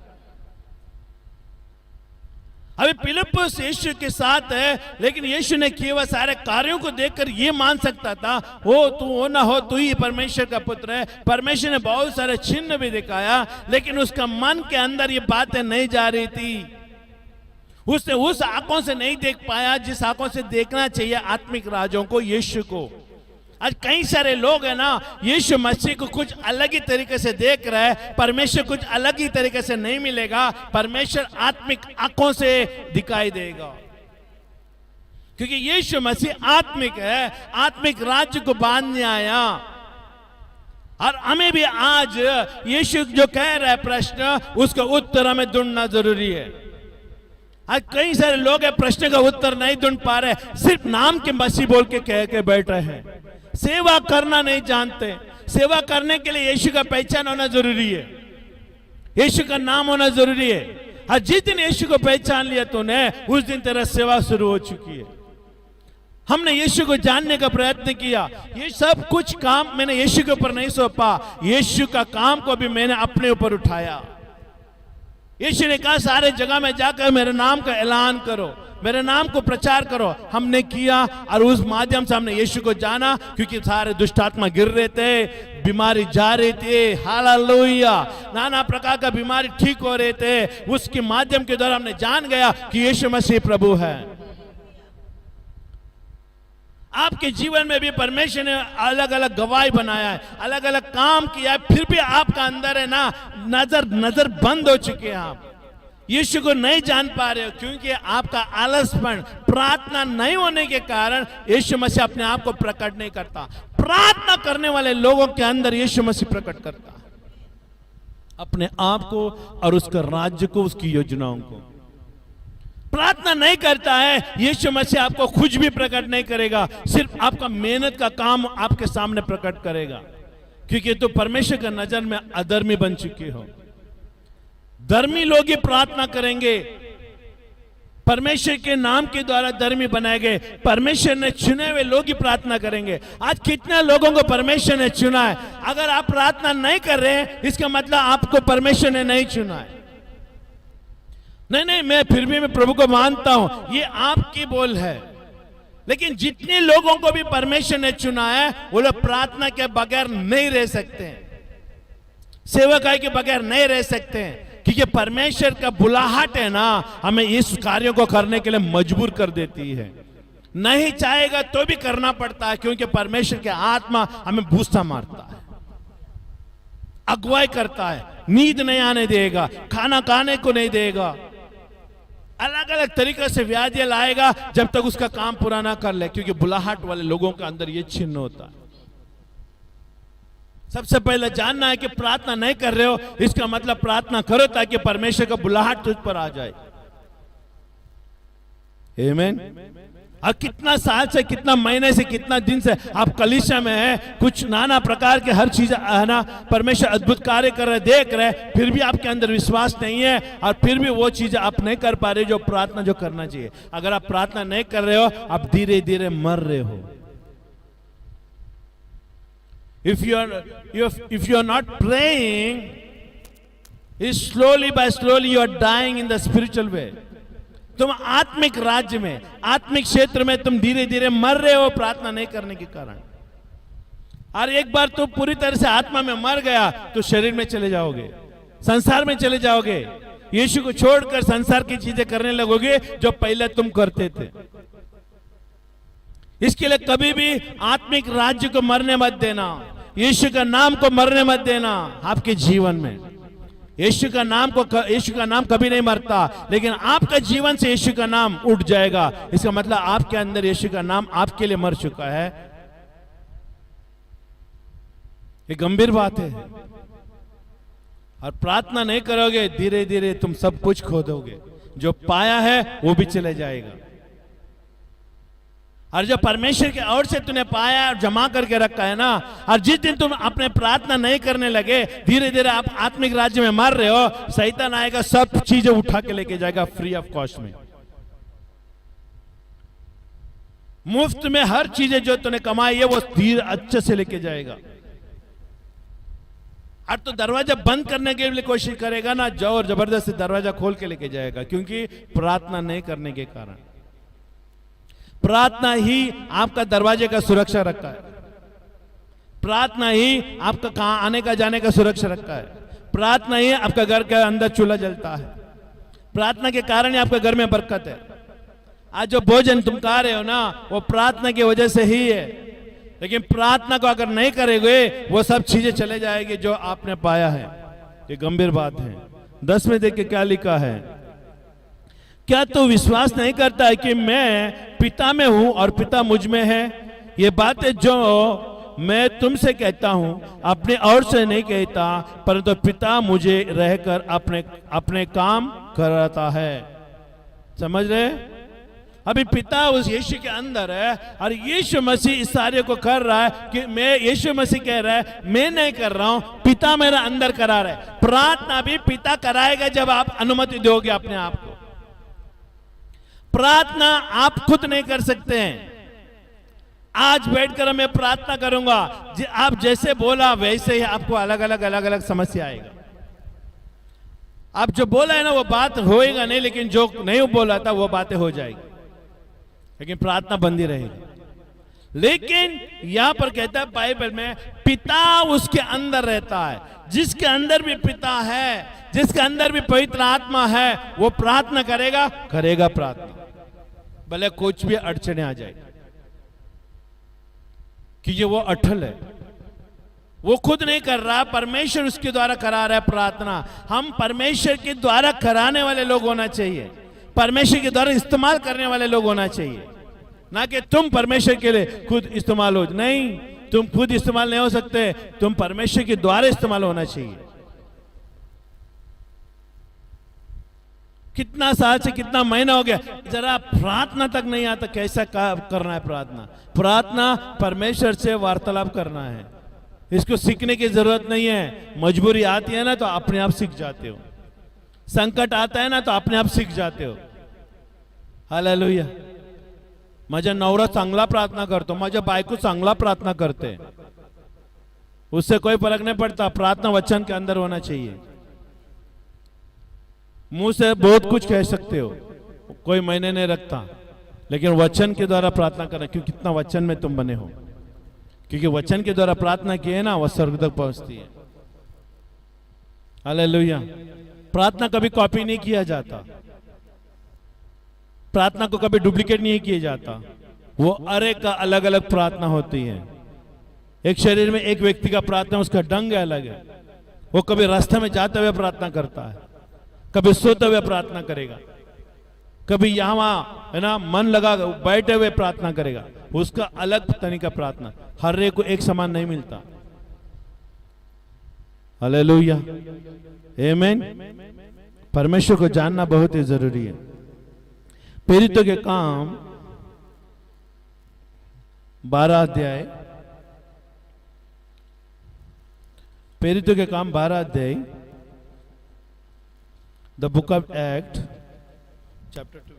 अभी फिलिप्पुस यीशु के साथ है, लेकिन यीशु ने किए हुए सारे कार्यों को देखकर ये मान सकता था, हो तू हो ना हो तू ही परमेश्वर का पुत्र है। परमेश्वर ने बहुत सारे चिन्ह भी दिखाया, लेकिन उसका मन के अंदर ये बातें नहीं जा रही थी। उसने उस आंखों से नहीं देख पाया जिस आंखों से देखना चाहिए आत्मिक राजों को, यीशु को। आज कई सारे लोग हैं ना, यीशु मसीह को कुछ अलग ही तरीके से देख रहे हैं, परमेश्वर कुछ अलग ही तरीके से नहीं मिलेगा। परमेश्वर आत्मिक आंखों से दिखाई देगा, क्योंकि यीशु मसीह आत्मिक है, आत्मिक राज्य को बांधने आया। और हमें भी आज यीशु जो कह रहा है प्रश्न, उसका उत्तर हमें ढूंढना जरूरी है। आज कई सारे लोग हैं प्रश्न का उत्तर नहीं ढूंढ पा रहे, सिर्फ नाम के मसीह बोल के कह के बैठ रहे हैं, सेवा करना नहीं जानते। सेवा करने के लिए यीशु का पहचान होना जरूरी है, यीशु का नाम होना जरूरी है। और जिस दिन यीशु को पहचान लिया तूने, उस दिन तेरा सेवा शुरू हो चुकी है। हमने यीशु को जानने का प्रयत्न किया, ये सब कुछ काम मैंने यीशु के ऊपर नहीं सौंपा, यीशु का काम को भी मैंने अपने ऊपर उठाया। यीशु ने कहा सारे जगह में जाकर मेरे नाम का ऐलान करो, मेरे नाम को प्रचार करो। हमने किया और उस माध्यम से हमने यीशु को जाना, क्योंकि सारे दुष्ट आत्मा गिर रहे थे, बीमारी जा रही थी, हालेलुया, नाना प्रकार का बीमारी ठीक हो रहे थे। उसके माध्यम के द्वारा हमने जान गया कि यीशु मसीह प्रभु है। आपके जीवन में भी परमेश्वर ने अलग अलग गवाही बनाया है, अलग अलग काम किया है, फिर भी आपका अंदर है ना नजर बंद हो चुके हैं। आप यीशु को नहीं जान पा रहे हो, क्योंकि आपका आलसपन, प्रार्थना नहीं होने के कारण यीशु मसीह अपने आप को प्रकट नहीं करता। प्रार्थना करने वाले लोगों के अंदर यीशु मसीह प्रकट करता है अपने आप को और उसका राज्य को, उसकी योजनाओं को। प्रार्थना नहीं करता है, यीशु मसीह आपको कुछ भी प्रकट नहीं करेगा, सिर्फ आपका मेहनत का काम आपके सामने प्रकट करेगा, क्योंकि तो परमेश्वर का नजर में अधर्मी बन चुके हो। धर्मी लोग ही प्रार्थना करेंगे। परमेश्वर के नाम के द्वारा धर्मी बनाए गए परमेश्वर ने चुने हुए लोग ही प्रार्थना करेंगे। आज कितने लोगों को परमेश्वर ने चुना है। अगर आप प्रार्थना नहीं कर रहे हैं इसका मतलब आपको परमेश्वर ने नहीं चुना है। नहीं, मैं फिर भी मैं प्रभु को मानता हूं, ये आपकी बोल है। लेकिन जितने लोगों को भी परमेश्वर ने चुना है वो लोग प्रार्थना के बगैर नहीं रह सकते हैं, सेवकाई के बगैर नहीं रह सकते हैं, क्योंकि परमेश्वर का बुलाहट है ना, हमें इस कार्यों को करने के लिए मजबूर कर देती है। नहीं चाहेगा तो भी करना पड़ता है, क्योंकि परमेश्वर के आत्मा हमें बूस्ता मारता है, अगुवाई करता है, नींद नहीं आने देगा, खाना खाने को नहीं देगा, अलग अलग तरीके से व्याधि लाएगा जब तक उसका काम पूरा ना कर ले, क्योंकि बुलाहट वाले लोगों के अंदर ये चिन्ह होता है। सबसे पहले जानना है कि प्रार्थना नहीं कर रहे हो, इसका मतलब प्रार्थना करो ताकि परमेश्वर का बुलाहट तुझ पर आ जाए। आमीन। और कितना साल से, कितना महीने से, कितना दिन से आप कलीसिया में हैं, कुछ नाना प्रकार के हर चीज है ना, परमेश्वर अद्भुत कार्य कर रहे, देख रहे, फिर भी आपके अंदर विश्वास नहीं है और फिर भी वो चीज आप नहीं कर पा रहे जो प्रार्थना जो करना चाहिए। अगर आप प्रार्थना नहीं कर रहे हो आप धीरे धीरे मर रहे हो। If you are not praying, slowly by slowly you are dying in the spiritual way. तुम आत्मिक राज्य में, आत्मिक क्षेत्र में तुम धीरे धीरे मर रहे हो प्रार्थना नहीं करने के कारण। और एक बार तुम पूरी तरह से आत्मा में मर गया तो शरीर में चले जाओगे, संसार में चले जाओगे, यीशु को छोड़कर संसार की चीजें करने लगोगे जो पहले तुम करते थे। इसके लिए कभी भी आत्मिक राज्य को मरने मत देना, यीशु का नाम को मरने मत देना आपके जीवन में। यीशु का नाम कभी नहीं मरता, लेकिन आपका जीवन से यीशु का नाम उठ जाएगा। इसका मतलब आपके अंदर यीशु का नाम आपके लिए मर चुका है। ये गंभीर बात है। और प्रार्थना नहीं करोगे धीरे धीरे तुम सब कुछ खो दोगे, जो पाया है वो भी चले जाएगा। और जो परमेश्वर के ओर से तूने पाया और जमा करके रखा है ना, और जिस दिन तुम अपने प्रार्थना नहीं करने लगे धीरे धीरे आप आत्मिक राज्य में मर रहे हो, शैतान आएगा सब चीजें उठा के लेके जाएगा फ्री ऑफ कॉस्ट में, मुफ्त में हर चीजें जो तूने कमाई है वो धीरे अच्छे से लेके जाएगा। और तो दरवाजा बंद करने के लिए कोशिश करेगा ना, जोर जबरदस्ती दरवाजा खोल के लेके जाएगा, क्योंकि प्रार्थना नहीं करने के कारण। प्रार्थना ही आपका दरवाजे का सुरक्षा रखा है, प्रार्थना ही आपका कहां आने का जाने का सुरक्षा रखा है, प्रार्थना ही आपका घर के अंदर चूल्हा जलता है, प्रार्थना के कारण ही आपके घर में बरकत है। आज जो भोजन तुम खा रहे हो ना वो प्रार्थना की वजह से ही है, लेकिन प्रार्थना को अगर नहीं करेंगे वो सब चीजें चले जाएगी जो आपने पाया है। ये गंभीर बात है। 10 में देख के क्या लिखा है, क्या तू विश्वास नहीं करता है कि मैं पिता में हूं और पिता मुझ में है? ये बातें जो मैं तुमसे कहता हूं अपने और से नहीं कहता, परंतु पिता मुझे रहकर अपने काम कराता है। समझ रहे? अभी पिता उस यीशु के अंदर है और यीशु मसीह इस सारे को कर रहा है कि मैं, यीशु मसीह कह रहा है मैं नहीं कर रहा हूं, पिता मेरा अंदर करा रहा है। प्रार्थना भी पिता कराएगा जब आप अनुमति दोगे अपने आप को। प्रार्थना आप खुद नहीं कर सकते हैं। आज बैठकर मैं प्रार्थना करूंगा, आप जैसे बोला वैसे ही आपको अलग अलग समस्या आएगा। आप जो बोला है ना वो बात होएगा नहीं, लेकिन जो नहीं बोला था वो बातें हो जाएगी, लेकिन प्रार्थना बंदी रहेगी। लेकिन यहां पर कहता है बाइबल में पिता उसके अंदर रहता है। जिसके अंदर भी पिता है, जिसके अंदर भी पवित्र आत्मा है, वो प्रार्थना करेगा प्रार्थना, भले कुछ भी अड़चने आ जाए, क्योंकि वो अटल है। वो खुद नहीं कर रहा, परमेश्वर उसके द्वारा करा रहा है प्रार्थना। हम परमेश्वर के द्वारा कराने वाले लोग होना चाहिए, परमेश्वर के द्वारा इस्तेमाल करने वाले लोग होना चाहिए, ना कि तुम परमेश्वर के लिए खुद इस्तेमाल हो। नहीं, तुम खुद इस्तेमाल नहीं हो सकते, तुम परमेश्वर के द्वारा इस्तेमाल होना चाहिए। कितना साल से, कितना महीना हो गया, जरा प्रार्थना तक नहीं आता, कैसा करना है प्रार्थना? प्रार्थना परमेश्वर से वार्तालाप करना है। इसको सीखने की जरूरत नहीं है, मजबूरी आती है ना तो अपने आप सीख जाते हो। संकट आता है ना तो अपने आप सीख जाते हो। हालेलुया। माझा नवरा चांगला प्रार्थना करतो, माझ्या बायको चांगला प्रार्थना करते, उससे कोई फर्क नहीं पड़ता, प्रार्थना वचन के अंदर होना चाहिए। मुंह से बहुत कुछ कह सकते हो, कोई मायने नहीं रखता, लेकिन वचन के द्वारा प्रार्थना करना, क्योंकि कितना वचन में तुम बने हो, क्योंकि वचन के द्वारा प्रार्थना की है ना, वह स्वर्ग तक पहुंचती है। हालेलुया। प्रार्थना कभी कॉपी नहीं किया जाता, प्रार्थना को कभी डुप्लीकेट नहीं किया जाता, वो हर एक का अलग अलग प्रार्थना होती है। एक शरीर में एक व्यक्ति का प्रार्थना, उसका ढंग अलग है। वो कभी रास्ते में जाते हुए प्रार्थना करता है, कभी सोते हुए प्रार्थना करेगा, कभी यहां वहां है ना मन लगा बैठे हुए प्रार्थना करेगा, उसका अलग तरीका प्रार्थना, हर एक को एक समान नहीं मिलता। हालेलुया, आमीन। परमेश्वर को जानना बहुत ही जरूरी है। प्रेरितों के काम 12 अध्याय, प्रेरितों के काम 12 अध्याय, the book of act chapter 2।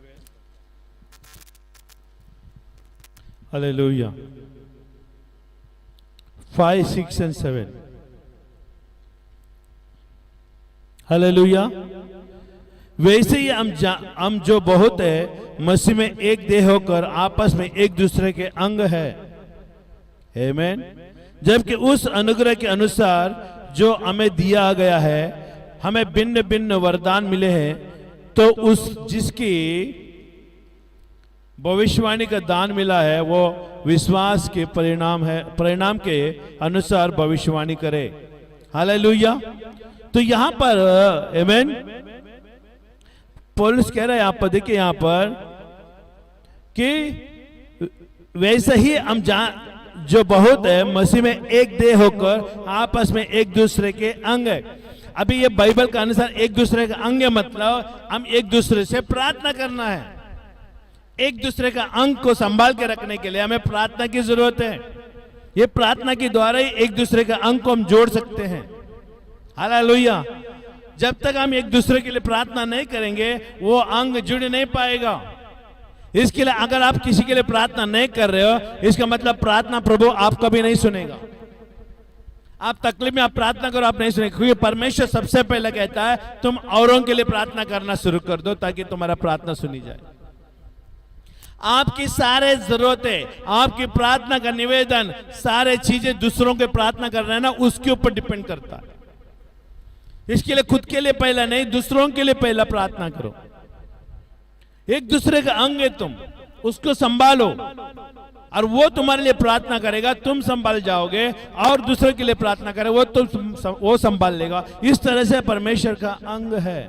Hallelujah. 5, 6 and 7। Hallelujah. वैसे ही हम जो बहुत है मसीह में एक देह होकर आपस में एक दूसरे के अंग है। आमीन। जबकि उस अनुग्रह के अनुसार जो हमें दिया गया है, हमें भिन्न भिन्न वरदान मिले हैं, तो उस जिसकी भविष्यवाणी का दान मिला है वो विश्वास के परिणाम के अनुसार भविष्यवाणी करे। हालेलुया। तो यहां पर आमीन, पौलुस कह रहा है यहां पर, देखिए यहां पर कि वैसे ही हम जो बहुत है मसीह में एक देह होकर आपस में एक दूसरे के अंग है। अभी ये बाइबल का अनुसार एक दूसरे का अंग है, मतलब हम एक दूसरे से प्रार्थना करना है। एक दूसरे का अंग को संभाल के रखने के लिए हमें प्रार्थना की जरूरत है। ये प्रार्थना के द्वारा ही एक दूसरे का अंग को हम जोड़ सकते हैं। हालेलुया। जब तक हम एक दूसरे के लिए प्रार्थना नहीं करेंगे वो अंग जुड़ नहीं पाएगा। इसके लिए अगर आप किसी के लिए प्रार्थना नहीं कर रहे हो, इसका मतलब प्रार्थना प्रभु आपका भी नहीं सुनेगा। आप तकलीफ में आप प्रार्थना करो, आप नहीं सुनेंगे, क्योंकि परमेश्वर सबसे पहले कहता है तुम औरों के लिए प्रार्थना करना शुरू कर दो ताकि तुम्हारा प्रार्थना सुनी जाए। आपकी सारे जरूरतें, आपकी प्रार्थना का निवेदन, सारे चीजें दूसरों के प्रार्थना कर रहे हैं ना, उसके ऊपर डिपेंड करता है। इसके लिए खुद के लिए पहला नहीं, दूसरों के लिए पहला प्रार्थना करो। एक दूसरे का अंग है तुम, उसको संभालो और वो तुम्हारे लिए प्रार्थना करेगा, तुम संभाल जाओगे, और दूसरे के लिए प्रार्थना करे वो संभाल लेगा। इस तरह से परमेश्वर का अंग है।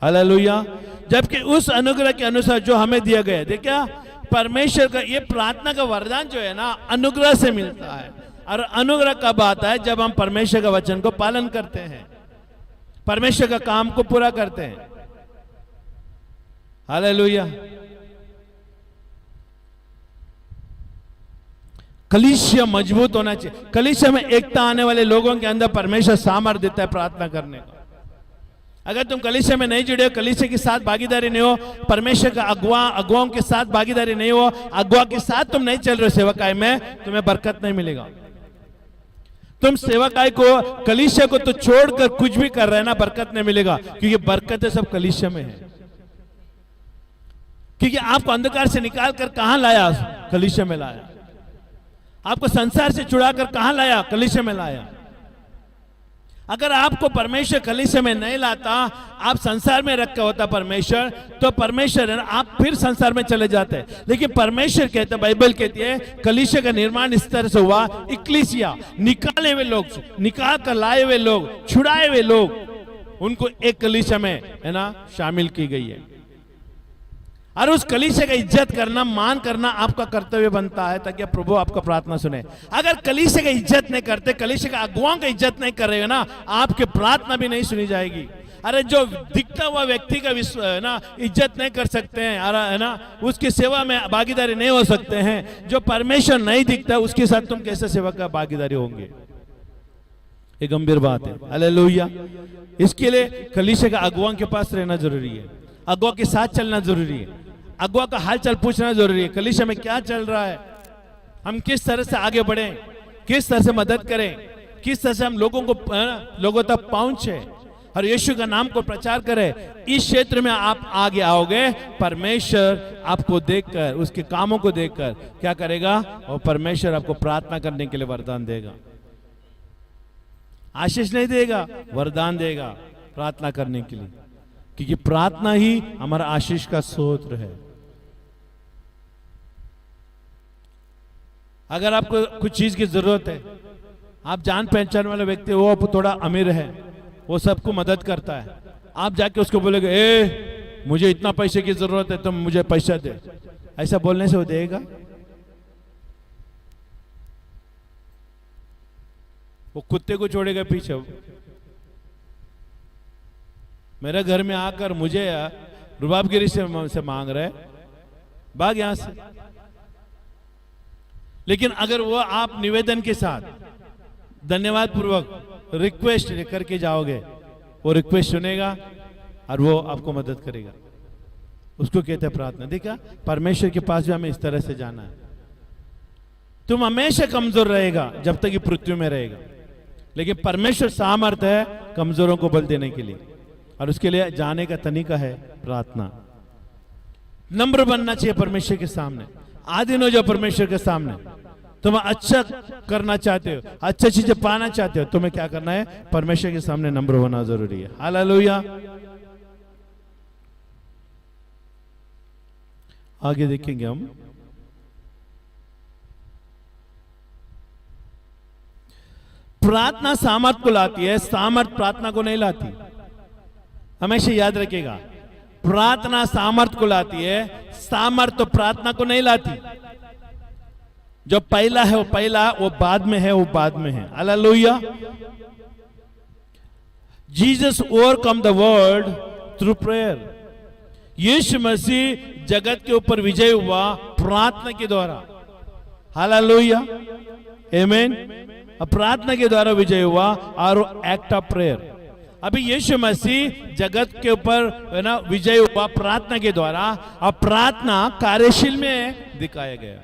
हालेलुया। जबकि उस अनुग्रह के अनुसार जो हमें दिया गया है, देखिए परमेश्वर का ये प्रार्थना का वरदान जो है ना, अनुग्रह से मिलता है। और अनुग्रह कब आता है? जब हम परमेश्वर का वचन को पालन करते हैं, परमेश्वर का काम को पूरा करते हैं। हालेलुया। कलीसिया मजबूत होना चाहिए। कलीसिया में एकता आने वाले लोगों के अंदर परमेश्वर सामर्थ्य देता है प्रार्थना करने का। अगर तुम कलीसिया में नहीं जुड़े हो, कलीसिया के साथ भागीदारी नहीं हो, परमेश्वर का अगुवाओं के साथ भागीदारी नहीं हो, अगुआ के साथ तुम नहीं चल रहे हो सेवकाई में, तुम्हें बरकत नहीं मिलेगा। तुम सेवकाई को, कलीसिया को तो छोड़कर कुछ भी कर रहे हैं ना, बरकत नहीं मिलेगा, क्योंकि बरकतें सब कलीसिया में है। क्योंकि आपको अंधकार से निकाल कर कहां लाया? कलीसिया में लाया। आपको संसार से छुड़ाकर कहां लाया? कलीसिया में लाया। अगर आपको परमेश्वर कलीसिया में नहीं लाता, आप संसार में रखा होता परमेश्वर, तो परमेश्वर आप फिर संसार में चले जाते। लेकिन परमेश्वर कहते, बाइबल कहती है कलीसिया का निर्माण इस तरह से हुआ, इक्लीसिया, निकाले हुए लोग, निकाल कर लाए हुए लोग, छुड़ाए हुए लोग, उनको एक कलीसिया में है ना शामिल की गई है। और उस कलीसिया का इज्जत करना, मान करना आपका कर्तव्य बनता है, ताकि प्रभु आपका प्रार्थना सुने। अगर कलीसिया का इज्जत नहीं करते, कलीसिया का अगुवाओं का इज्जत नहीं कर रहे हो ना, आपकी प्रार्थना भी नहीं सुनी जाएगी। अरे जो दिखता हुआ व्यक्ति का ना इज्जत नहीं कर सकते हैं, है ना, उसकी सेवा में भागीदारी नहीं हो सकते हैं, जो परमेश्वर नहीं दिखता उसके साथ तुम कैसे सेवा का भागीदारी होंगे? ये गंभीर बात है। हालेलुया। इसके लिए कलीसिया का अगुआ के पास रहना जरूरी है, अगुआ के साथ चलना जरूरी है, अगुआ का हालचाल पूछना जरूरी है। कलीसिया में क्या चल रहा है, हम किस तरह से आगे बढ़े, किस तरह से मदद करें, किस तरह से हम लोगों तक पहुंचे और यीशु का नाम को प्रचार करें। इस क्षेत्र में आप आगे आओगे, परमेश्वर आपको देखकर, उसके कामों को देखकर क्या करेगा, और परमेश्वर आपको प्रार्थना करने के लिए वरदान देगा। आशीष नहीं देगा, वरदान देगा प्रार्थना करने के लिए, क्योंकि प्रार्थना ही हमारा आशीष का स्रोत है। अगर आपको कुछ चीज की जरूरत है, आप जान पहचान वाले व्यक्ति, वो थोड़ा अमीर है, वो सबको मदद करता है, आप जाके उसको बोलोगे ए मुझे इतना पैसे की जरूरत है, तुम मुझे पैसा दे, ऐसा बोलने से वो देगा? वो कुत्ते को छोड़ेगा पीछे। मेरे घर में आकर मुझे रुबाबगिरी से मांग रहे, भाग यहां से। लेकिन अगर वो आप निवेदन के साथ धन्यवाद पूर्वक रिक्वेस्ट करके जाओगे, वो रिक्वेस्ट सुनेगा और वो आपको मदद करेगा। उसको कहते हैं प्रार्थना। देखा, परमेश्वर के पास भी हमें इस तरह से जाना है। तुम हमेशा कमजोर रहेगा जब तक ये पृथ्वी में रहेगा, लेकिन परमेश्वर सामर्थ्य है कमजोरों को बल देने के लिए, और उसके लिए जाने का तरीका है प्रार्थना। नम्र बनना चाहिए परमेश्वर के सामने, आधीन हो जाओ परमेश्वर के सामने। तुम अच्छा करना चाहते हो, अच्छी चीजें पाना चाहते हो, तुम्हें क्या करना है, परमेश्वर के सामने नम्र होना जरूरी है। हालेलुया। आगे देखेंगे हम। प्रार्थना सामर्थ को लाती है, सामर्थ प्रार्थना को नहीं लाती। हमेशा याद रखिएगा, प्रार्थना सामर्थ को लाती है, सामर्थ तो प्रार्थना को नहीं लाती। जो पहला है वो पहला, वो बाद में है वो बाद में है। Hallelujah. Jesus overcome the world through prayer. Yeshu Masih जगत के ऊपर विजय हुआ प्रार्थना के द्वारा। हालेलुया, आमीन। प्रार्थना के द्वारा विजय हुआ, और एक्ट ऑफ प्रेयर। अभी यीशु मसीह जगत के ऊपर है ना विजय हुआ प्रार्थना के द्वारा, और प्रार्थना कार्यशील में दिखाया गया।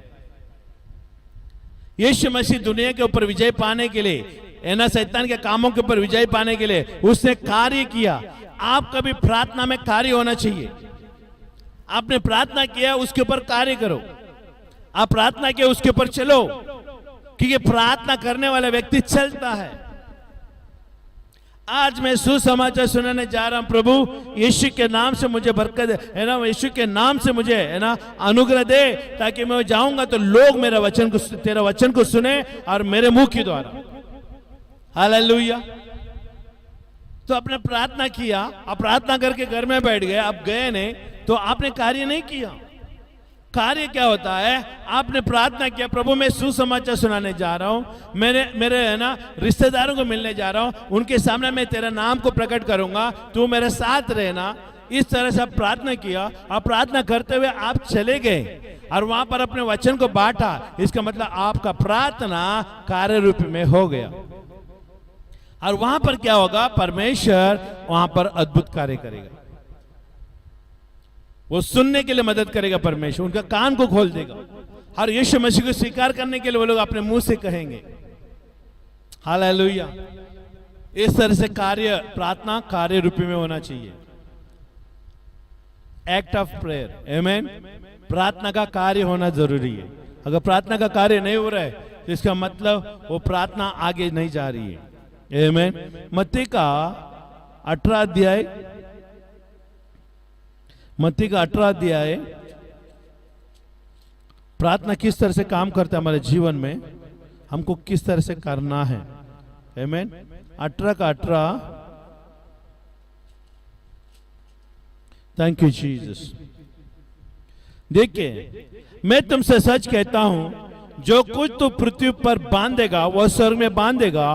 यीशु मसीह दुनिया के ऊपर विजय पाने के लिए, है ना, शैतान के कामों के ऊपर विजय पाने के लिए उसने कार्य किया। आपका भी प्रार्थना में कार्य होना चाहिए। आपने प्रार्थना किया, उसके ऊपर कार्य करो। आप प्रार्थना किया, उसके ऊपर चलो, क्योंकि प्रार्थना करने वाला व्यक्ति चलता है। आज मैं सुसमाचार सुनाने जा रहा हूं। प्रभु यीशु के नाम से मुझे बरकत है ना, यीशु के नाम से मुझे है ना अनुग्रह दे, ताकि मैं जाऊंगा तो लोग मेरा वचन को, तेरा वचन को सुने, और मेरे मुंह के द्वारा। हालेलुया। तो आपने प्रार्थना किया, आप प्रार्थना करके घर में बैठ गए, आप गए नहीं तो आपने कार्य नहीं किया। कार्य क्या होता है, आपने प्रार्थना किया, प्रभु मैं सुसमाचार सुनाने जा रहा हूं, मेरे है ना रिश्तेदारों को मिलने जा रहा हूं, उनके सामने मैं तेरा नाम को प्रकट करूंगा, तू मेरे साथ रहना। इस तरह से आप प्रार्थना किया, और प्रार्थना करते हुए आप चले गए और वहां पर अपने वचन को बांटा। इसका मतलब आपका प्रार्थना कार्य रूप में हो गया, और वहां पर क्या होगा, परमेश्वर वहां पर अद्भुत कार्य करेगा। वो सुनने के लिए मदद करेगा परमेश्वर, उनका कान को खोल देगा, और यीशु मसीह को स्वीकार करने के लिए वो लोग अपने मुंह से कहेंगे। हालेलुया। इस तरह से कार्य, प्रार्थना कार्य रूपी में होना चाहिए। एक्ट ऑफ प्रेयर, आमीन। प्रार्थना का कार्य होना जरूरी है। अगर प्रार्थना का कार्य नहीं हो रहा है तो इसका मतलब वो प्रार्थना आगे नहीं जा रही है। आमीन। मत्ती का 18 अध्याय, मत्ती का 18 अध्याय प्रार्थना किस तरह से काम करता है हमारे जीवन में, हमको किस तरह से करना है। आमीन। 18 का 18। Thank you Jesus. देखिए, मैं तुमसे सच कहता हूं, जो कुछ तू पृथ्वी पर बांधेगा वह स्वर्ग में बांधेगा,